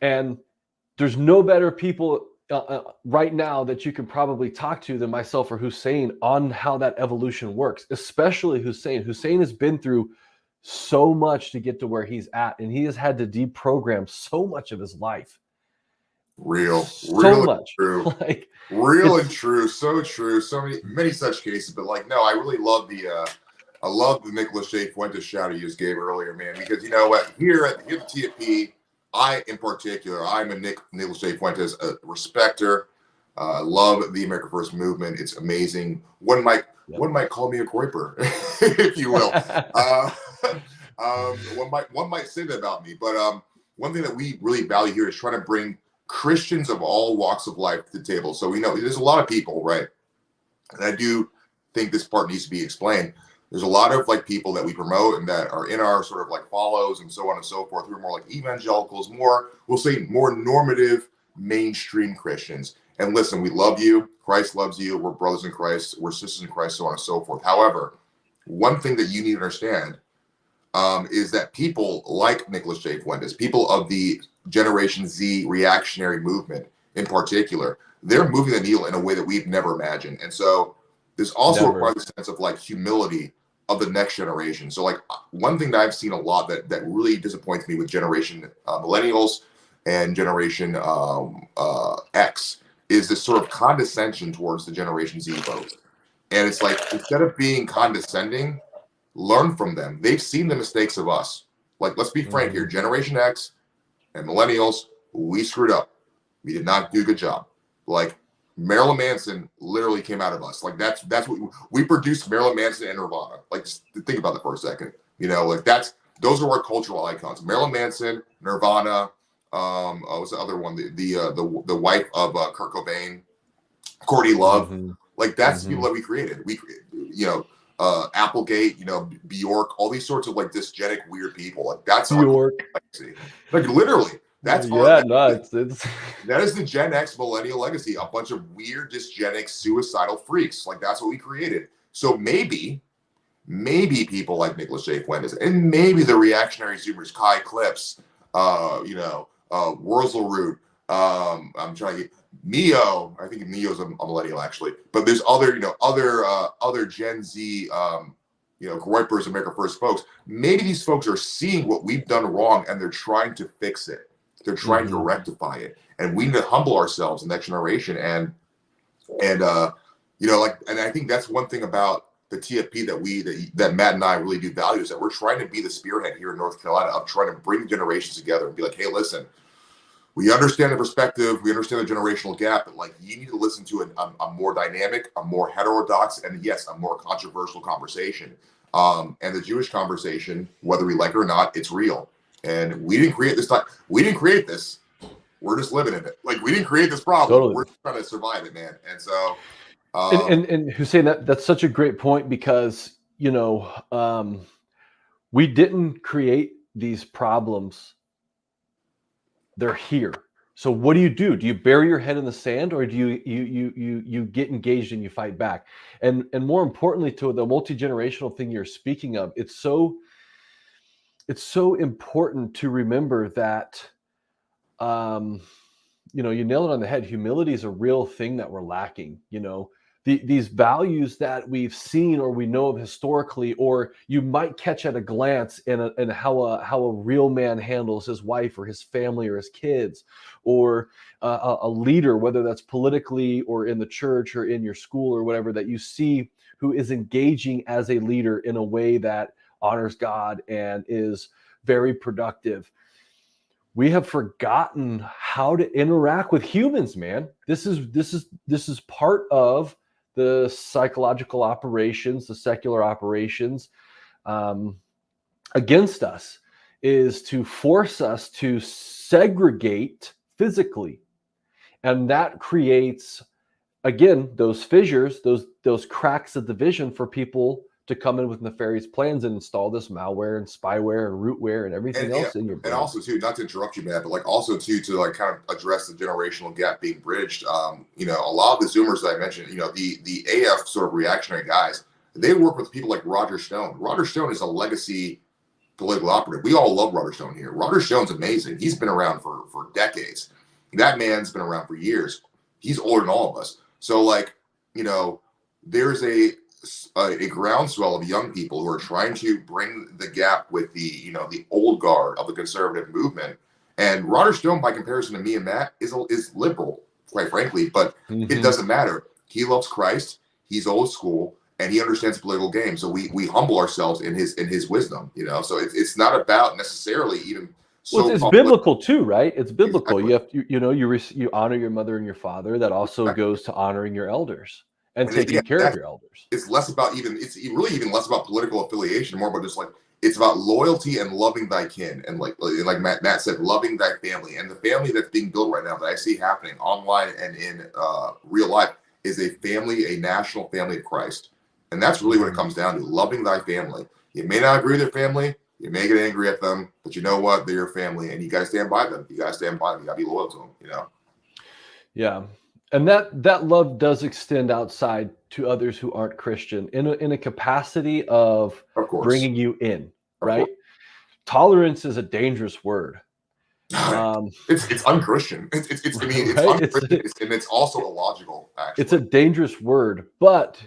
And there's no better people right now that you can probably talk to than myself or Hussein on how that evolution works, especially Hussein. Hussein has been through so much to get to where he's at, and he has had to deprogram so much of his life. Real, so real and much. true. Like Real and it's true, so true. So many such cases, but like, no, I really love I love the Nicholas J. Fuentes shout you just gave earlier, man. Because you know what, here at the TFP, I in particular, I'm a Nicholas J. Fuentes respecter. Love the America First movement. It's amazing. yep. One might call me a groiper, if you will. Uh, one might say that about me, but one thing that we really value here is trying to bring Christians of all walks of life to the table. So we know there's a lot of people, right? And I do think this part needs to be explained. There's a lot of like people that we promote and that are in our sort of like follows and so on and so forth, who are more like evangelicals, more, we'll say more normative mainstream Christians. And listen, we love you. Christ loves you. We're brothers in Christ. We're sisters in Christ, so on and so forth. However, one thing that you need to understand is that people like Nicholas J. Fuentes, people of the Generation Z reactionary movement in particular, they're moving the needle in a way that we've never imagined. And so there's also Never. a sense of like humility of the next generation. So like one thing that I've seen a lot that really disappoints me with generation millennials and generation X is this sort of condescension towards the Generation Z folks. And it's like, instead of being condescending, learn from them. They've seen the mistakes of us. Like, let's be frank here. Mhm. Generation X and millennials, we screwed up. We did not do a good job. Like Marilyn Manson literally came out of us. Like that's what we produced, Marilyn Manson and Nirvana. Like just think about that for a second. You know, like those are our cultural icons. Marilyn Manson, Nirvana. What's the other one? The wife of Kurt Cobain, Courtney Love. Mhm. Like that's the people Mhm. that we created. You know, Applegate, you know, Bjork, all these sorts of like dysgenic weird people. Like that's our Bjork. legacy. Like literally, that's our Yeah, no, legacy. it's That is the Gen X millennial legacy. A bunch of weird, dysgenic, suicidal freaks. Like that's what we created. So maybe people like Nicholas J. Fuentes and maybe the reactionary Zoomers, Kai Clips, Wurzel Root. I'm trying to get Neo. I think Neo's a millennial actually, but there's other, other Gen Z, Groypers, America First folks. Maybe these folks are seeing what we've done wrong and they're trying to fix it. They're trying to mhm. rectify it, and we need to humble ourselves in the next generation. And and I think that's one thing about the TFP that Matt and I really do value, is that we're trying to be the spearhead here in North Carolina of trying to bring generations together and be like, hey, listen, we understand the perspective, we understand the generational gap, but like you need to listen to a more dynamic, a more heterodox, and yes, a more controversial conversation. And the Jewish conversation, whether we like it or not, it's real. And we didn't create this time. We didn't create this. We're just living in it. Like we didn't create this problem. Totally. We're trying to survive it, man. And so, And Hussein, that's such a great point because we didn't create these problems. They're here. So what do? Do you bury your head in the sand, or do you get engaged and you fight back? And more importantly, to the multi-generational thing you're speaking of, it's so important to remember that you nailed it on the head. Humility is a real thing that we're lacking. These values that we've seen or we know of historically, or you might catch at a glance in how a real man handles his wife or his family or his kids, or a leader, whether that's politically or in the church or in your school or whatever, that you see who is engaging as a leader in a way that honors God and is very productive. We have forgotten how to interact with humans, man. This is part of the psychological operations, the secular operations against us, is to force us to segregate physically, and that creates, again, those fissures, those cracks of division for people to come in with nefarious plans and install this malware and spyware and rootware and everything else in your and brain. also too, not to interrupt you, man, but like also too to like kind of address the generational gap being bridged. A lot of the Zoomers that I mentioned, the AF sort of reactionary guys, they work with people like Roger Stone. Roger Stone is a legacy political operative. We all love Roger Stone here. Roger Stone's amazing. He's been around for decades. That man's been around for years. He's older than all of us. So like, there's a groundswell of young people who are trying to bring the gap with the old guard of the conservative movement, And Roger Stone, by comparison to me and Matt, is liberal, quite frankly, but it doesn't matter. He loves Christ. He's old school, and he understands the political game. So we humble ourselves in his wisdom, you know. So it's not about necessarily even. Well, it's biblical too, right? It's biblical. Exactly. You honor your mother and your father. That also goes to honoring your elders and taking care of your elders. It's less about it's really even less about political affiliation, more about just like it's about loyalty and loving thy kin, and like Matt said, loving thy family. And the family that's being built right now that I see happening online and in real life is a family, a national family of Christ. And that's really what it comes down to, loving thy family. You may not agree with their family, you may get angry at them, but you know what? They're your family, and you got to stand by them. You got to stand by them. You got to be loyal to them, you know? Yeah. And that love does extend outside to others who aren't Christian in a capacity of bringing you in, right? Tolerance is a dangerous word. It's unchristian. It's unchristian, and it's also illogical, actually. It's a dangerous word, but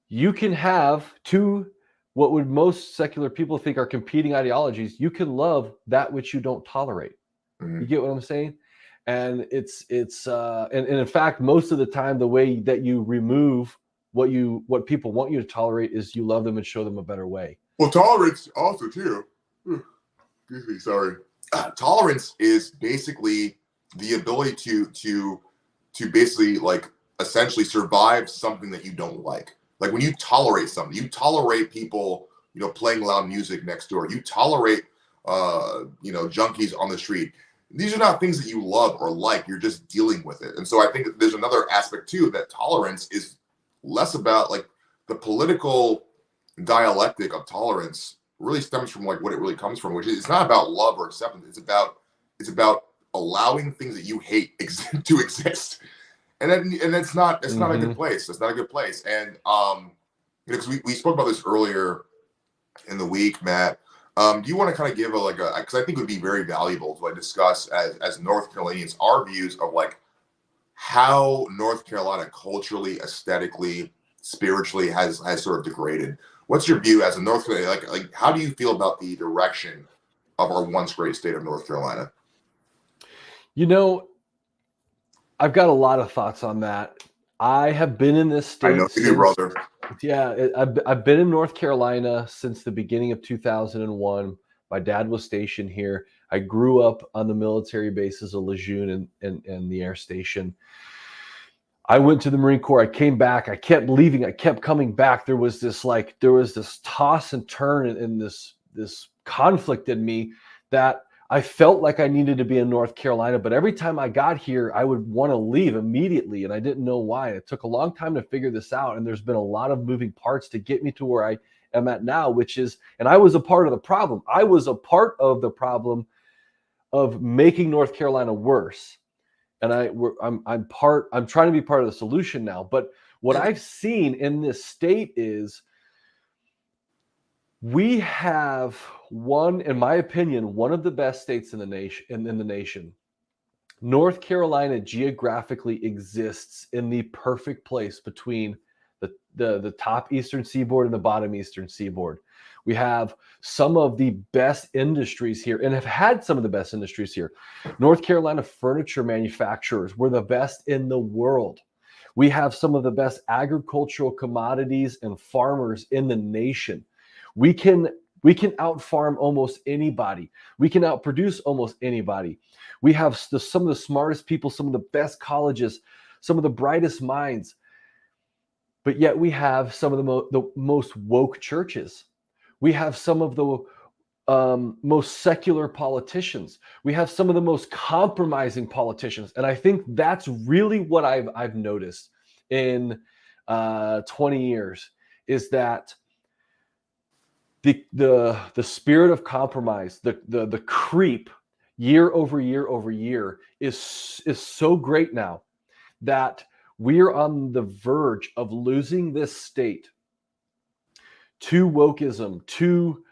you can have two what would most secular people think are competing ideologies. You can love that which you don't tolerate. You get what I'm saying? And it's and in fact, most of the time, the way that you remove what people want you to tolerate is you love them and show them a better way. Well, tolerance also too. Excuse me, sorry. Tolerance is basically the ability to basically like essentially survive something that you don't like. Like when you tolerate something, you tolerate people, you know, playing loud music next door. You tolerate, you know, junkies on the street. These are not things that you love or like. You're just dealing with it. And so I think there's another aspect too, that tolerance is less about like the political dialectic of tolerance really stems from like what it really comes from, which is it's not about love or acceptance. It's about allowing things that you hate to exist. And that's not a good place. That's not a good place. And because we spoke about this earlier in the week, Matt. Do you want to kind of give because I think it would be very valuable to discuss as North Carolinians our views of like how North Carolina culturally, aesthetically, spiritually has sort of degraded. What's your view as a North Carolina? Like how do you feel about the direction of our once great state of North Carolina? You know, I've got a lot of thoughts on that. I have been in this state. I know you do, brother. Yeah, I've been in North Carolina since the beginning of 2001. My dad was stationed here. I grew up on the military bases of Lejeune and the air station. I went to the Marine Corps. I came back. I kept leaving. I kept coming back. There was this toss and turn and this conflict in me that I felt like I needed to be in North Carolina, but every time I got here, I would want to leave immediately, and I didn't know why. It took a long time to figure this out, and there's been a lot of moving parts to get me to where I am at now, and I was a part of the problem. I was a part of the problem of making North Carolina worse, and I'm trying to be part of the solution now. But what I've seen in this state is we have in my opinion, one of the best states in the nation. In the nation, North Carolina geographically exists in the perfect place between the top eastern seaboard and the bottom eastern seaboard. We have some of the best industries here, and have had some of the best industries here. North Carolina furniture manufacturers, we're the best in the world. We have some of the best agricultural commodities and farmers in the nation. We can out-farm almost anybody. We can outproduce almost anybody. We have some of the smartest people, some of the best colleges, some of the brightest minds. But yet we have some of the most woke churches. We have some of the most secular politicians. We have some of the most compromising politicians. And I think that's really what I've noticed in 20 years is that the spirit of compromise, the creep year over year over year is so great now that we're on the verge of losing this state to wokeism, to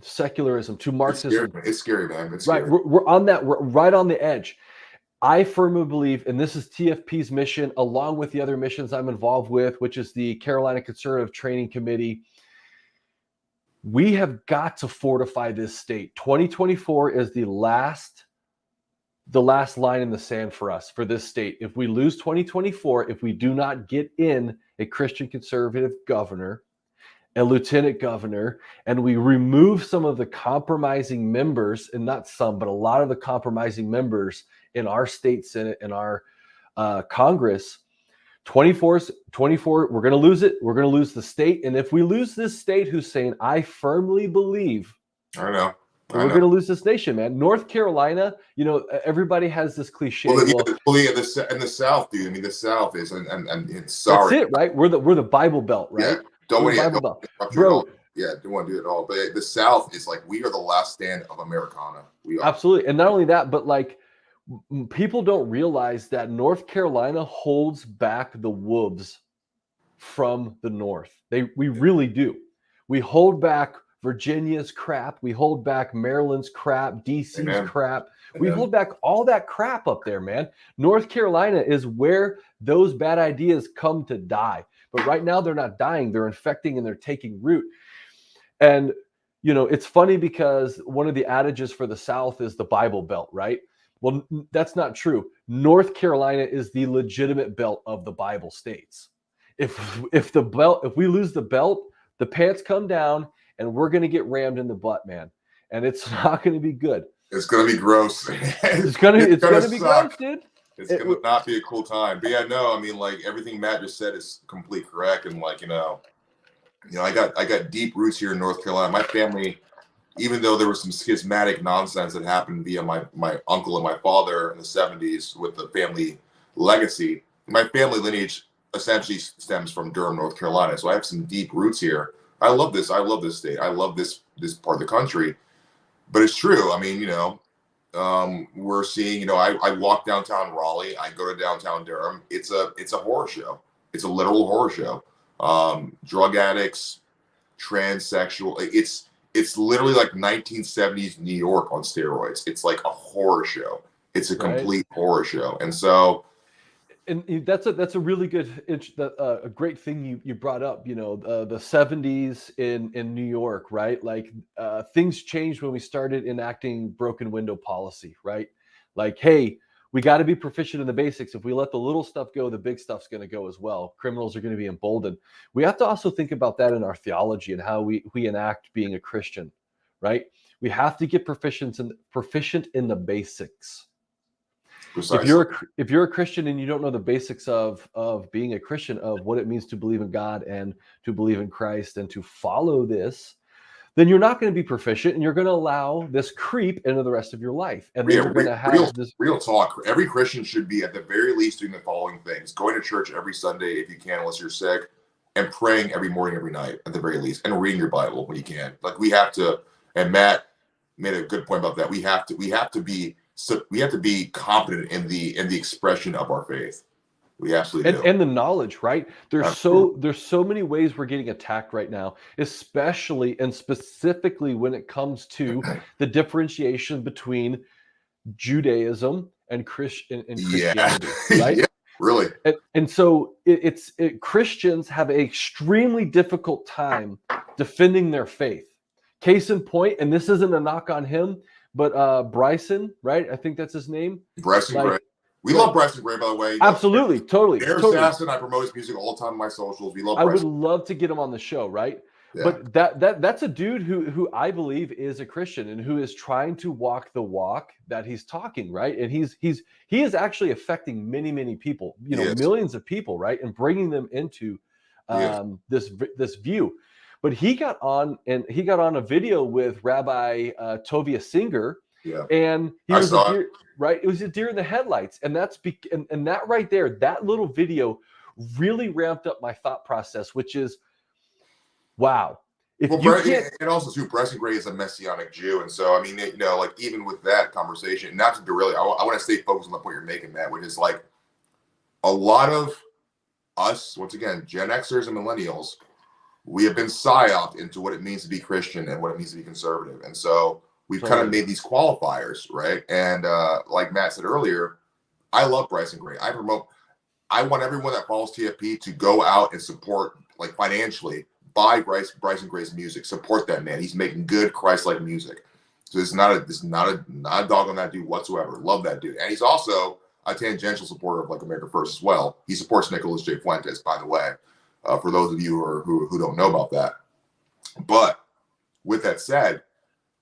secularism, to Marxism. It's scary, man. It's scary. Right. We're on that. We're right on the edge. I firmly believe, and this is TFP's mission, along with the other missions I'm involved with, which is the Carolina Conservative Training Committee. We have got to fortify this state. 2024 is the last the last line in the sand for us, for this state. If we lose 2024, if we do not get in a Christian conservative governor, a lieutenant governor, and we remove some of the compromising members, and not some, but a lot of the compromising members in our state Senate and our Congress, 24, we're going to lose it. We're going to lose the state. And if we lose this state, Hussein, I firmly believe we're going to lose this nation, man. North Carolina, you know, everybody has this cliche. In the South, dude. I mean, the South is, and it's sorry. That's it, right? We're the Bible Belt, right? Yeah. Don't want to do it all. But the South is like, we are the last stand of Americana. We are. Absolutely. And not only that, but like, people don't realize that North Carolina holds back the wolves from the North. We really do. We hold back Virginia's crap. We hold back Maryland's crap, DC's crap. We hold back all that crap up there, man. North Carolina is where those bad ideas come to die. But right now they're not dying. They're infecting and they're taking root. And, you know, it's funny because one of the adages for the South is the Bible Belt, right? Well, that's not true. North Carolina is the legitimate belt of the Bible states. If we lose the belt, the pants come down and we're going to get rammed in the butt, man. And it's not going to be good. It's going to be gross. It's going to be gross, dude. It's going to not be a cool time. But yeah, no, I mean, like, everything Matt just said is completely correct. And like, you know, I got deep roots here in North Carolina. My family, even though there was some schismatic nonsense that happened via my uncle and my father in the 70s with the family legacy, my family lineage essentially stems from Durham, North Carolina. So I have some deep roots here. I love this. I love this state. I love this part of the country. But it's true. I mean, you know, we're seeing, you know, I walk downtown Raleigh. I go to downtown Durham. It's a horror show. It's a literal horror show. Drug addicts, transsexual. It's literally like 1970s New York on steroids. It's like a horror show. It's a complete horror show. And so, and that's a really good, a great thing you brought up. You know, the 70s in New York, right? Like things changed when we started enacting broken window policy, right? Like, hey, we got to be proficient in the basics. If we let the little stuff go, the big stuff's going to go as well. Criminals are going to be emboldened. We have to also think about that in our theology and how we enact being a Christian, right? We have to get proficient in the basics. Precisely. If you're a Christian and you don't know the basics of being a Christian, of what it means to believe in God and to believe in Christ and to follow this, then you're not going to be proficient, and you're going to allow this creep into the rest of your life. And then you're going to have this real talk. Every Christian should be at the very least doing the following things: going to church every Sunday if you can, unless you're sick, and praying every morning, every night at the very least, and reading your Bible when you can. Like, we have to. And Matt made a good point about that. We have to be confident in the expression of our faith. We absolutely do. And the knowledge, right? There's so many ways we're getting attacked right now, especially and specifically when it comes to the differentiation between Judaism and Christianity, right? Yeah, really. And so Christians have an extremely difficult time defending their faith. Case in point, and this isn't a knock on him, but Bryson, right? I think that's his name. Bryson Gray. We love Bryson Gray, by the way. Absolutely, totally. Assassin. I promote his music all the time on my socials. We love Bryson. I would love to get him on the show, right? Yeah. But that's a dude who I believe is a Christian and who is trying to walk the walk that he's talking, right? And he is actually affecting many people, you know, millions of people, right? And bringing them into this view. But he got on a video with Rabbi Tovia Singer. Yeah. And he was a deer, right? It was a deer in the headlights. And that's and that right there, that little video really ramped up my thought process, which is, wow. And also too, Bryson Gray is a Messianic Jew. And so, I mean, you know, like, even with that conversation, not to derail you, I want to stay focused on the point you're making, Matt, which is like, a lot of us, once again, Gen Xers and millennials, we have been psyoped into what it means to be Christian and what it means to be conservative. And so we've kind of made these qualifiers, right? And like Matt said earlier, I love Bryson Gray. I want everyone that follows TFP to go out and support, like, financially, buy Bryson Gray's music. Support that man. He's making good Christ-like music. So this is not a dog on that dude whatsoever. Love that dude, and he's also a tangential supporter of like America First as well. He supports Nicolas J. Fuentes, by the way, for those of you who don't know about that. But with that said,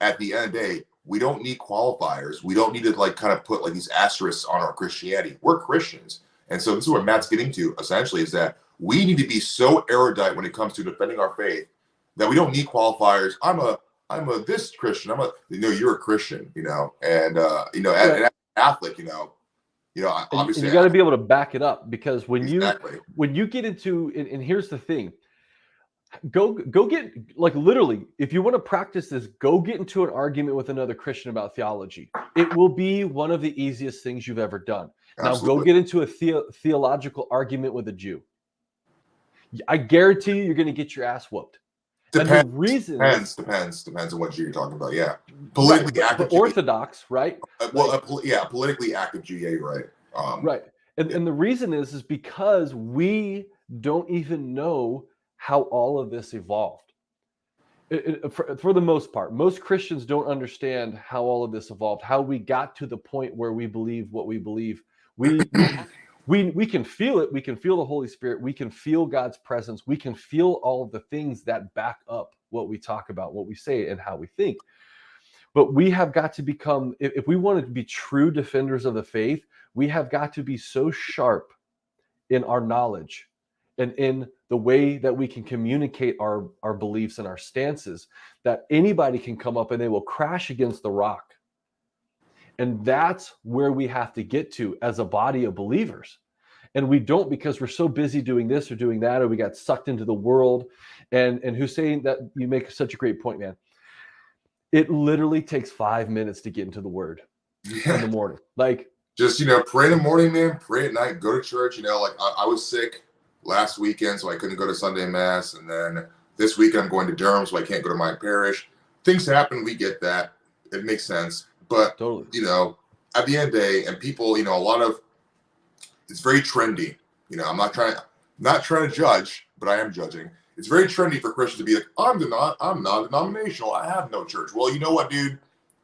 at the end of the day, we don't need qualifiers. We don't need to like kind of put like these asterisks on our Christianity. We're Christians. And so this is what Matt's getting to essentially, is that we need to be so erudite when it comes to defending our faith that we don't need qualifiers. I'm a this Christian. You're a Christian, and as an Catholic, obviously and you got to be able to back it up, because when exactly. you get into, and here's the thing, go get, like, literally, if you want to practice this, go get into an argument with another Christian about theology. It will be one of the easiest things you've ever done. Absolutely. Now go get into a theological argument with a Jew. I guarantee you, you're going to get your ass whooped. Depends. And the reason Depends on what Jew you're talking about. Yeah, politically right, active Orthodox, right? Politically active Jew. Yeah, you're right. Right, and the reason is because we don't even know how all of this evolved. For the most part, most Christians don't understand how all of this evolved, how we got to the point where we believe what we believe. We can feel it. We can feel the Holy Spirit. We can feel God's presence. We can feel all of the things that back up what we talk about, what we say, and how we think. But we have got to become, if we want to be true defenders of the faith, we have got to be so sharp in our knowledge and in the way that we can communicate our beliefs and our stances, that anybody can come up and they will crash against the rock. And that's where we have to get to as a body of believers. And we don't, because we're so busy doing this or doing that, or we got sucked into the world. And Hussein, that you make such a great point, man. It literally takes 5 minutes to get into the Word in the morning. Like, just, pray in the morning, man, pray at night, go to church. Like I was sick last weekend, so I couldn't go to Sunday Mass. And then this weekend I'm going to Durham, so I can't go to my parish. Things happen. We get that. It makes sense. But, totally. At the end of the day, and people, a lot of, it's very trendy. I'm not trying to judge, but I am judging. It's very trendy for Christians to be like, I'm non-denominational. I have no church. Well, you know what, dude?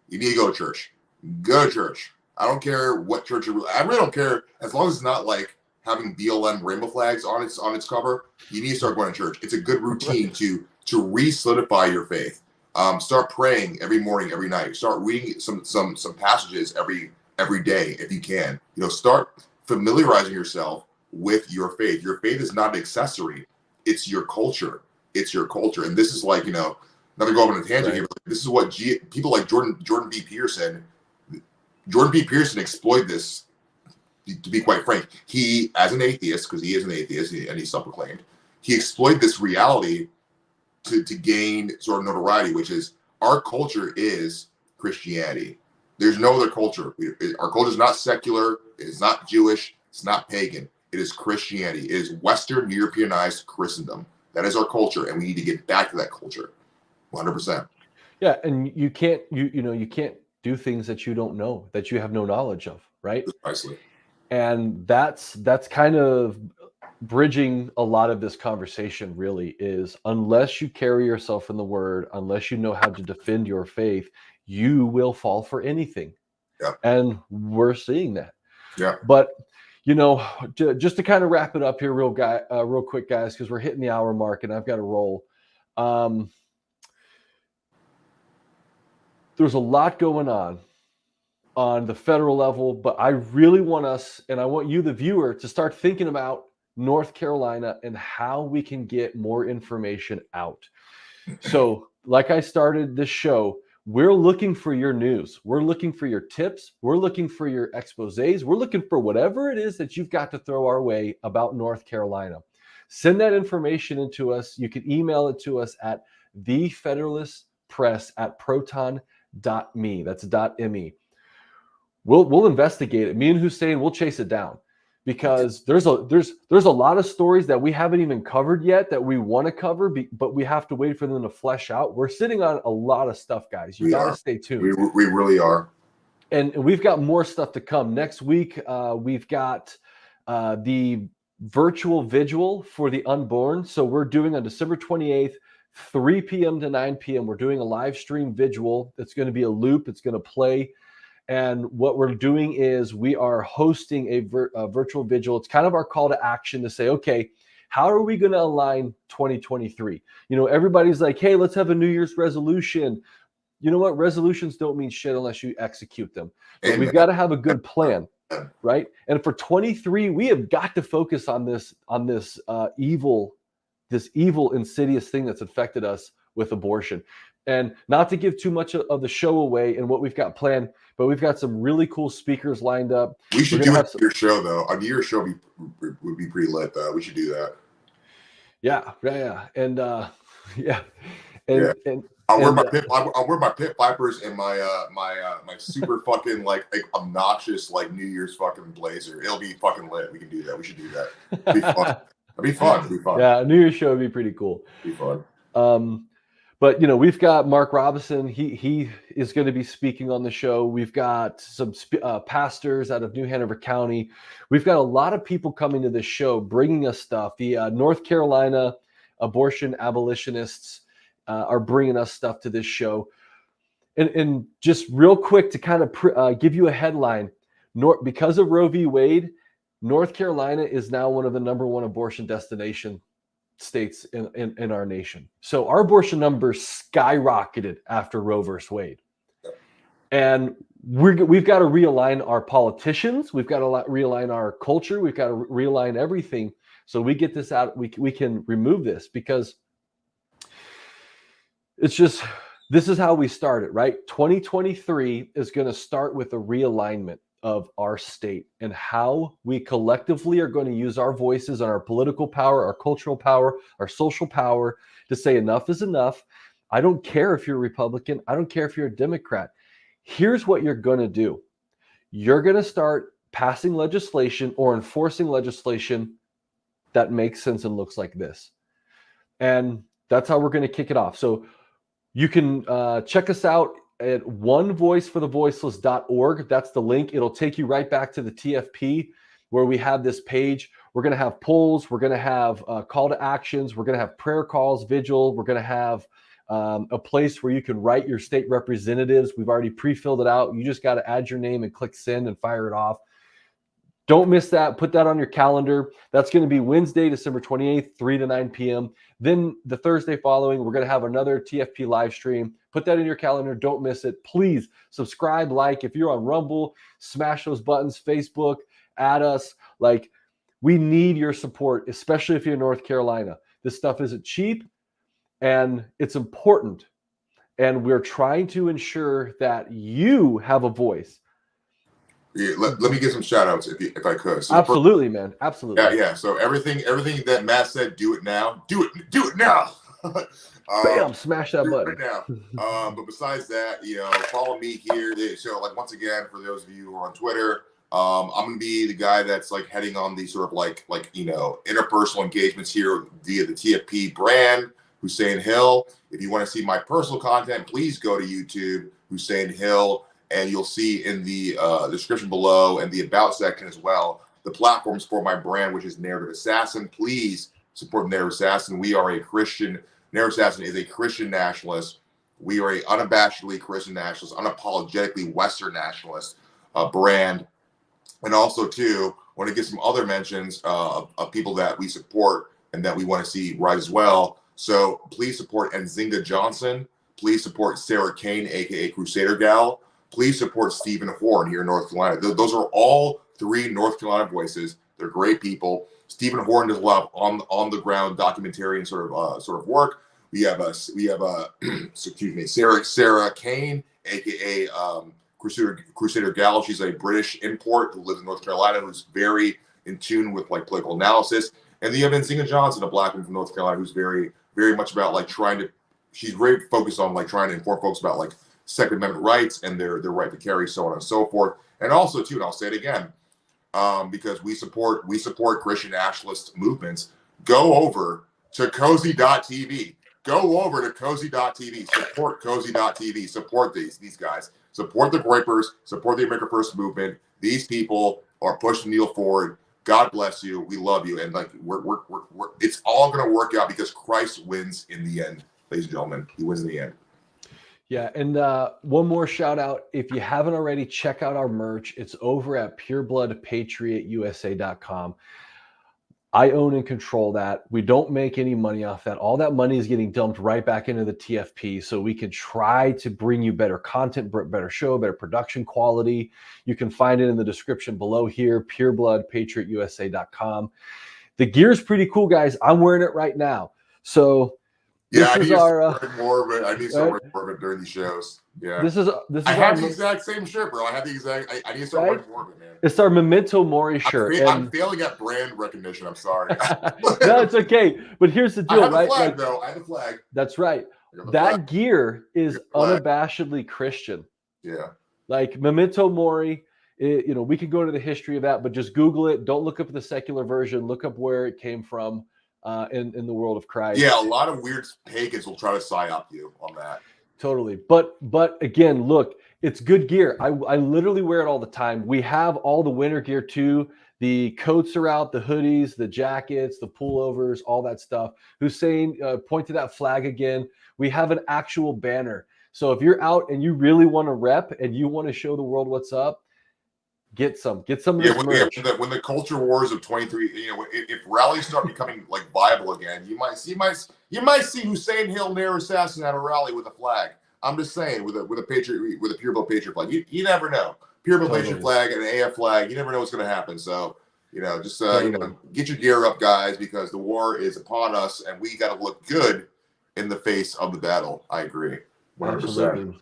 You need to go to church. Go to church. I don't care what church I really don't care, as long as it's not like having BLM rainbow flags on its cover. You need to start going to church. It's a good routine to re-solidify your faith. Start praying every morning, every night. Start reading some passages every day if you can. Start familiarizing yourself with your faith. Your faith is not an accessory. It's your culture. It's your culture. And this is like, not to go off on a tangent here, but this is what people like Jordan B. Peterson exploit this, to be quite frank. He, as an atheist, because he is an atheist and he's self-proclaimed, he exploited this reality to gain sort of notoriety, which is our culture is Christianity. There's no other culture. Our culture is not secular. It is not Jewish. It's not pagan. It is Christianity. It is Western Europeanized Christendom. That is our culture, and we need to get back to that culture, 100%. Yeah, and you can't you can't do things that you don't know, that you have no knowledge of, right? Precisely. And that's kind of bridging a lot of this conversation. Really, is unless you carry yourself in the Word, unless you know how to defend your faith, you will fall for anything. Yeah. And we're seeing that. Yeah. But just to kind of wrap it up here real quick, guys, because we're hitting the hour mark and I've got to roll. There's a lot going on the federal level, but I really want us, and I want you, the viewer, to start thinking about North Carolina and how we can get more information out. So, like I started this show, we're looking for your news. We're looking for your tips. We're looking for your exposés. We're looking for whatever it is that you've got to throw our way about North Carolina. Send that information into us. You can email it to us at thefederalistpress@proton.me. That's .me. We'll investigate it. Me and Hussein, we'll chase it down, because there's a lot of stories that we haven't even covered yet that we want to cover, but we have to wait for them to flesh out. We're sitting on a lot of stuff, guys. You got to stay tuned. We really are. And we've got more stuff to come. Next week, we've got the virtual vigil for the unborn. So we're doing on December 28th, 3 p.m. to 9 p.m. We're doing a live stream vigil. It's going to be a loop. It's going to play. And what we're doing is we are hosting a virtual vigil. It's kind of our call to action to say, okay, how are we going to align 2023? Everybody's like, hey, let's have a New Year's resolution. You know what? Resolutions don't mean shit unless you execute them. But we've got to have a good plan, right? And for 23, we have got to focus on this evil, insidious thing that's affected us with abortion. And not to give too much of the show away and what we've got planned, but we've got some really cool speakers lined up. We should do your show, though. A New Year's show would be pretty lit, though. We should do that. Yeah. And I'll wear my pit vipers and my super fucking like obnoxious like New Year's fucking blazer. It'll be fucking lit. We can do that. We should do that. It'd be fun. Yeah, New Year's show would be pretty cool. It'd be fun. But we've got Mark Robinson. He is going to be speaking on the show. We've got some pastors out of New Hanover County. We've got a lot of people coming to this show, bringing us stuff. The North Carolina abortion abolitionists are bringing us stuff to this show. And just real quick to kind of give you a headline, because of Roe v. Wade, North Carolina is now one of the number one abortion destination states in our nation. So our abortion numbers skyrocketed after Roe versus Wade. And we've got to realign our politicians. We've got to realign our culture. We've got to realign everything so we get this out. We can remove this, because it's just, this is how we started, right? 2023 is going to start with a realignment of our state and how we collectively are going to use our voices and our political power, our cultural power, our social power to say enough is enough. I don't care if you're a Republican. I don't care if you're a Democrat. Here's what you're going to do. You're going to start passing legislation or enforcing legislation that makes sense and looks like this. And that's how we're going to kick it off. So you can check us out at onevoiceforthevoiceless.org. That's the link. It'll take you right back to the TFP where we have this page. We're going to have polls. We're going to have call to actions. We're going to have prayer calls, vigil. We're going to have a place where you can write your state representatives. We've already pre-filled it out. You just got to add your name and click send and fire it off. Don't miss that. Put that on your calendar. That's going to be Wednesday, December 28th, 3 to 9 p.m. Then the Thursday following, we're going to have another TFP live stream. Put that in your calendar. Don't miss it. Please subscribe, like. If you're on Rumble, smash those buttons. Facebook, add us. Like, we need your support, especially if you're in North Carolina. This stuff isn't cheap, and it's important. And we're trying to ensure that you have a voice. Yeah, let me get some shout outs if I could. So absolutely, man. Absolutely. Yeah. So everything that Matt said, do it now. Do it now. Bam, smash that button. Right now. But besides that, follow me here. So like, once again, for those of you who are on Twitter, I'm gonna be the guy that's like heading on the sort of like interpersonal engagements here via the TFP brand, Hussein Hill. If you want to see my personal content, please go to YouTube, Hussein Hill. And you'll see in the description below and the about section as well, the platforms for my brand, which is Narrative Assassin. Please support Narrative Assassin. We are a Christian. Narrative Assassin is a Christian nationalist. We are a unabashedly Christian nationalist, unapologetically Western nationalist brand. And also, too, want to get some other mentions of people that we support and that we want to see rise as well. So please support Nzinga Johnson. Please support Sarah Kane, a.k.a. Crusader Gal. Please support Stephen Horn here in North Carolina. Those are all three North Carolina voices. They're great people. Stephen Horn does a lot of on the ground documentary and sort of work. We have Sarah Kane, aka Crusader Gal. She's a British import who lives in North Carolina, who's very in tune with like political analysis. And then you have Nzinga Johnson, a black woman from North Carolina, who's very, very much about like she's very focused on like trying to inform folks about like Second Amendment rights and their right to carry, so on and so forth. And also, too, and I'll say it again, because we support Christian nationalist movements. Go over to cozy.tv. Go over to cozy.tv. Support cozy.tv. Support these guys. Support the Groypers. Support the America First movement. These people are pushing the needle forward. God bless you. We love you. And like we're it's all going to work out because Christ wins in the end. ladies and gentlemen, he wins in the end. Yeah, and one more shout out. If you haven't already, check out our merch. It's over at purebloodpatriotusa.com. I own and control that. We don't make any money off that. All that money is getting dumped right back into the TFP so we can try to bring you better content, better show, better production quality. You can find it in the description below here, purebloodpatriotusa.com. The gear is pretty cool, guys. I'm wearing it right now. So yeah, this is our more of it. I need to start wearing more of it during these shows. Yeah, this is I have the exact same shirt, bro. I have the exact. I need to start wearing more of it, man. It's our Memento Mori shirt. I'm failing at brand recognition. I'm sorry. No, it's okay. But here's the deal, I have right? A flag, though. I have a flag. That's right. That gear is unabashedly Christian. Yeah. Like Memento Mori, we can go to the history of that, but just Google it. Don't look up the secular version. Look up where it came from in the world of Christ. Yeah, a lot of weird pagans will try to psyop you on that. Totally. But again, look, it's good gear. I literally wear it all the time. We have all the winter gear too. The coats are out, the hoodies, the jackets, the pullovers, all that stuff. Hussein, point to that flag again. We have an actual banner. So if you're out and you really want to rep and you want to show the world what's up, get some of this merch. When the culture wars of 23, if rallies start becoming like viable again, you might see Hussein Hill near assassin at a rally with a flag. I'm just saying, with a patriot, with a Pure Blood Patriot flag, you never know. Pure Blood Patriot flag and an AF flag, you never know what's going to happen. So just get your gear up, guys, because the war is upon us, and we got to look good in the face of the battle. I agree, 100%. Absolutely.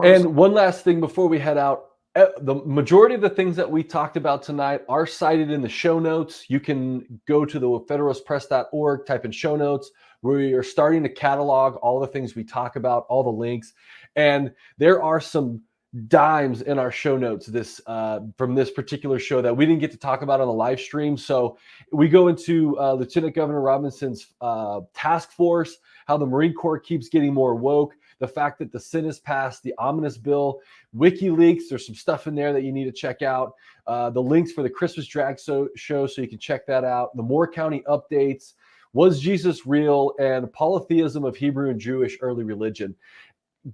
And one last thing before we head out. The majority of the things that we talked about tonight are cited in the show notes. You can go to the federalistpress.org, type in show notes. We are starting to catalog all the things we talk about, all the links. And there are some dimes in our show notes from this particular show that we didn't get to talk about on the live stream. So we go into Lieutenant Governor Robinson's task force, how the Marine Corps keeps getting more woke, the fact that the Senate has passed the omnibus bill, WikiLeaks. There's some stuff in there that you need to check out. The links for the Christmas drag show, so you can check that out. The Moore County updates, was Jesus real, and polytheism of Hebrew and Jewish early religion.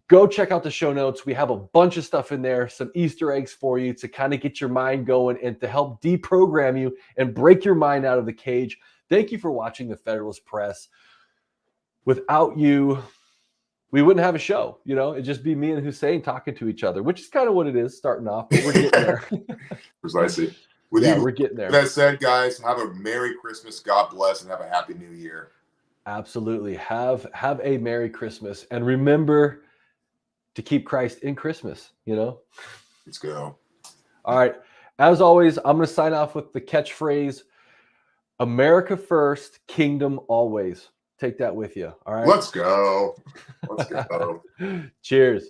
Go check out the show notes. We have a bunch of stuff in there, some Easter eggs for you to kind of get your mind going and to help deprogram you and break your mind out of the cage. Thank you for watching the Federalist Press. Without you, we wouldn't have a show, it'd just be me and Hussein talking to each other, which is kind of what it is starting off, but we're getting there. Precisely. We're getting there. That said, guys, have a Merry Christmas, God bless, and have a Happy New Year. Absolutely. Have a Merry Christmas, and remember to keep Christ in Christmas, Let's go. All right. As always, I'm going to sign off with the catchphrase, America first, kingdom always. Take that with you. All right. Let's go. Let's go. Cheers.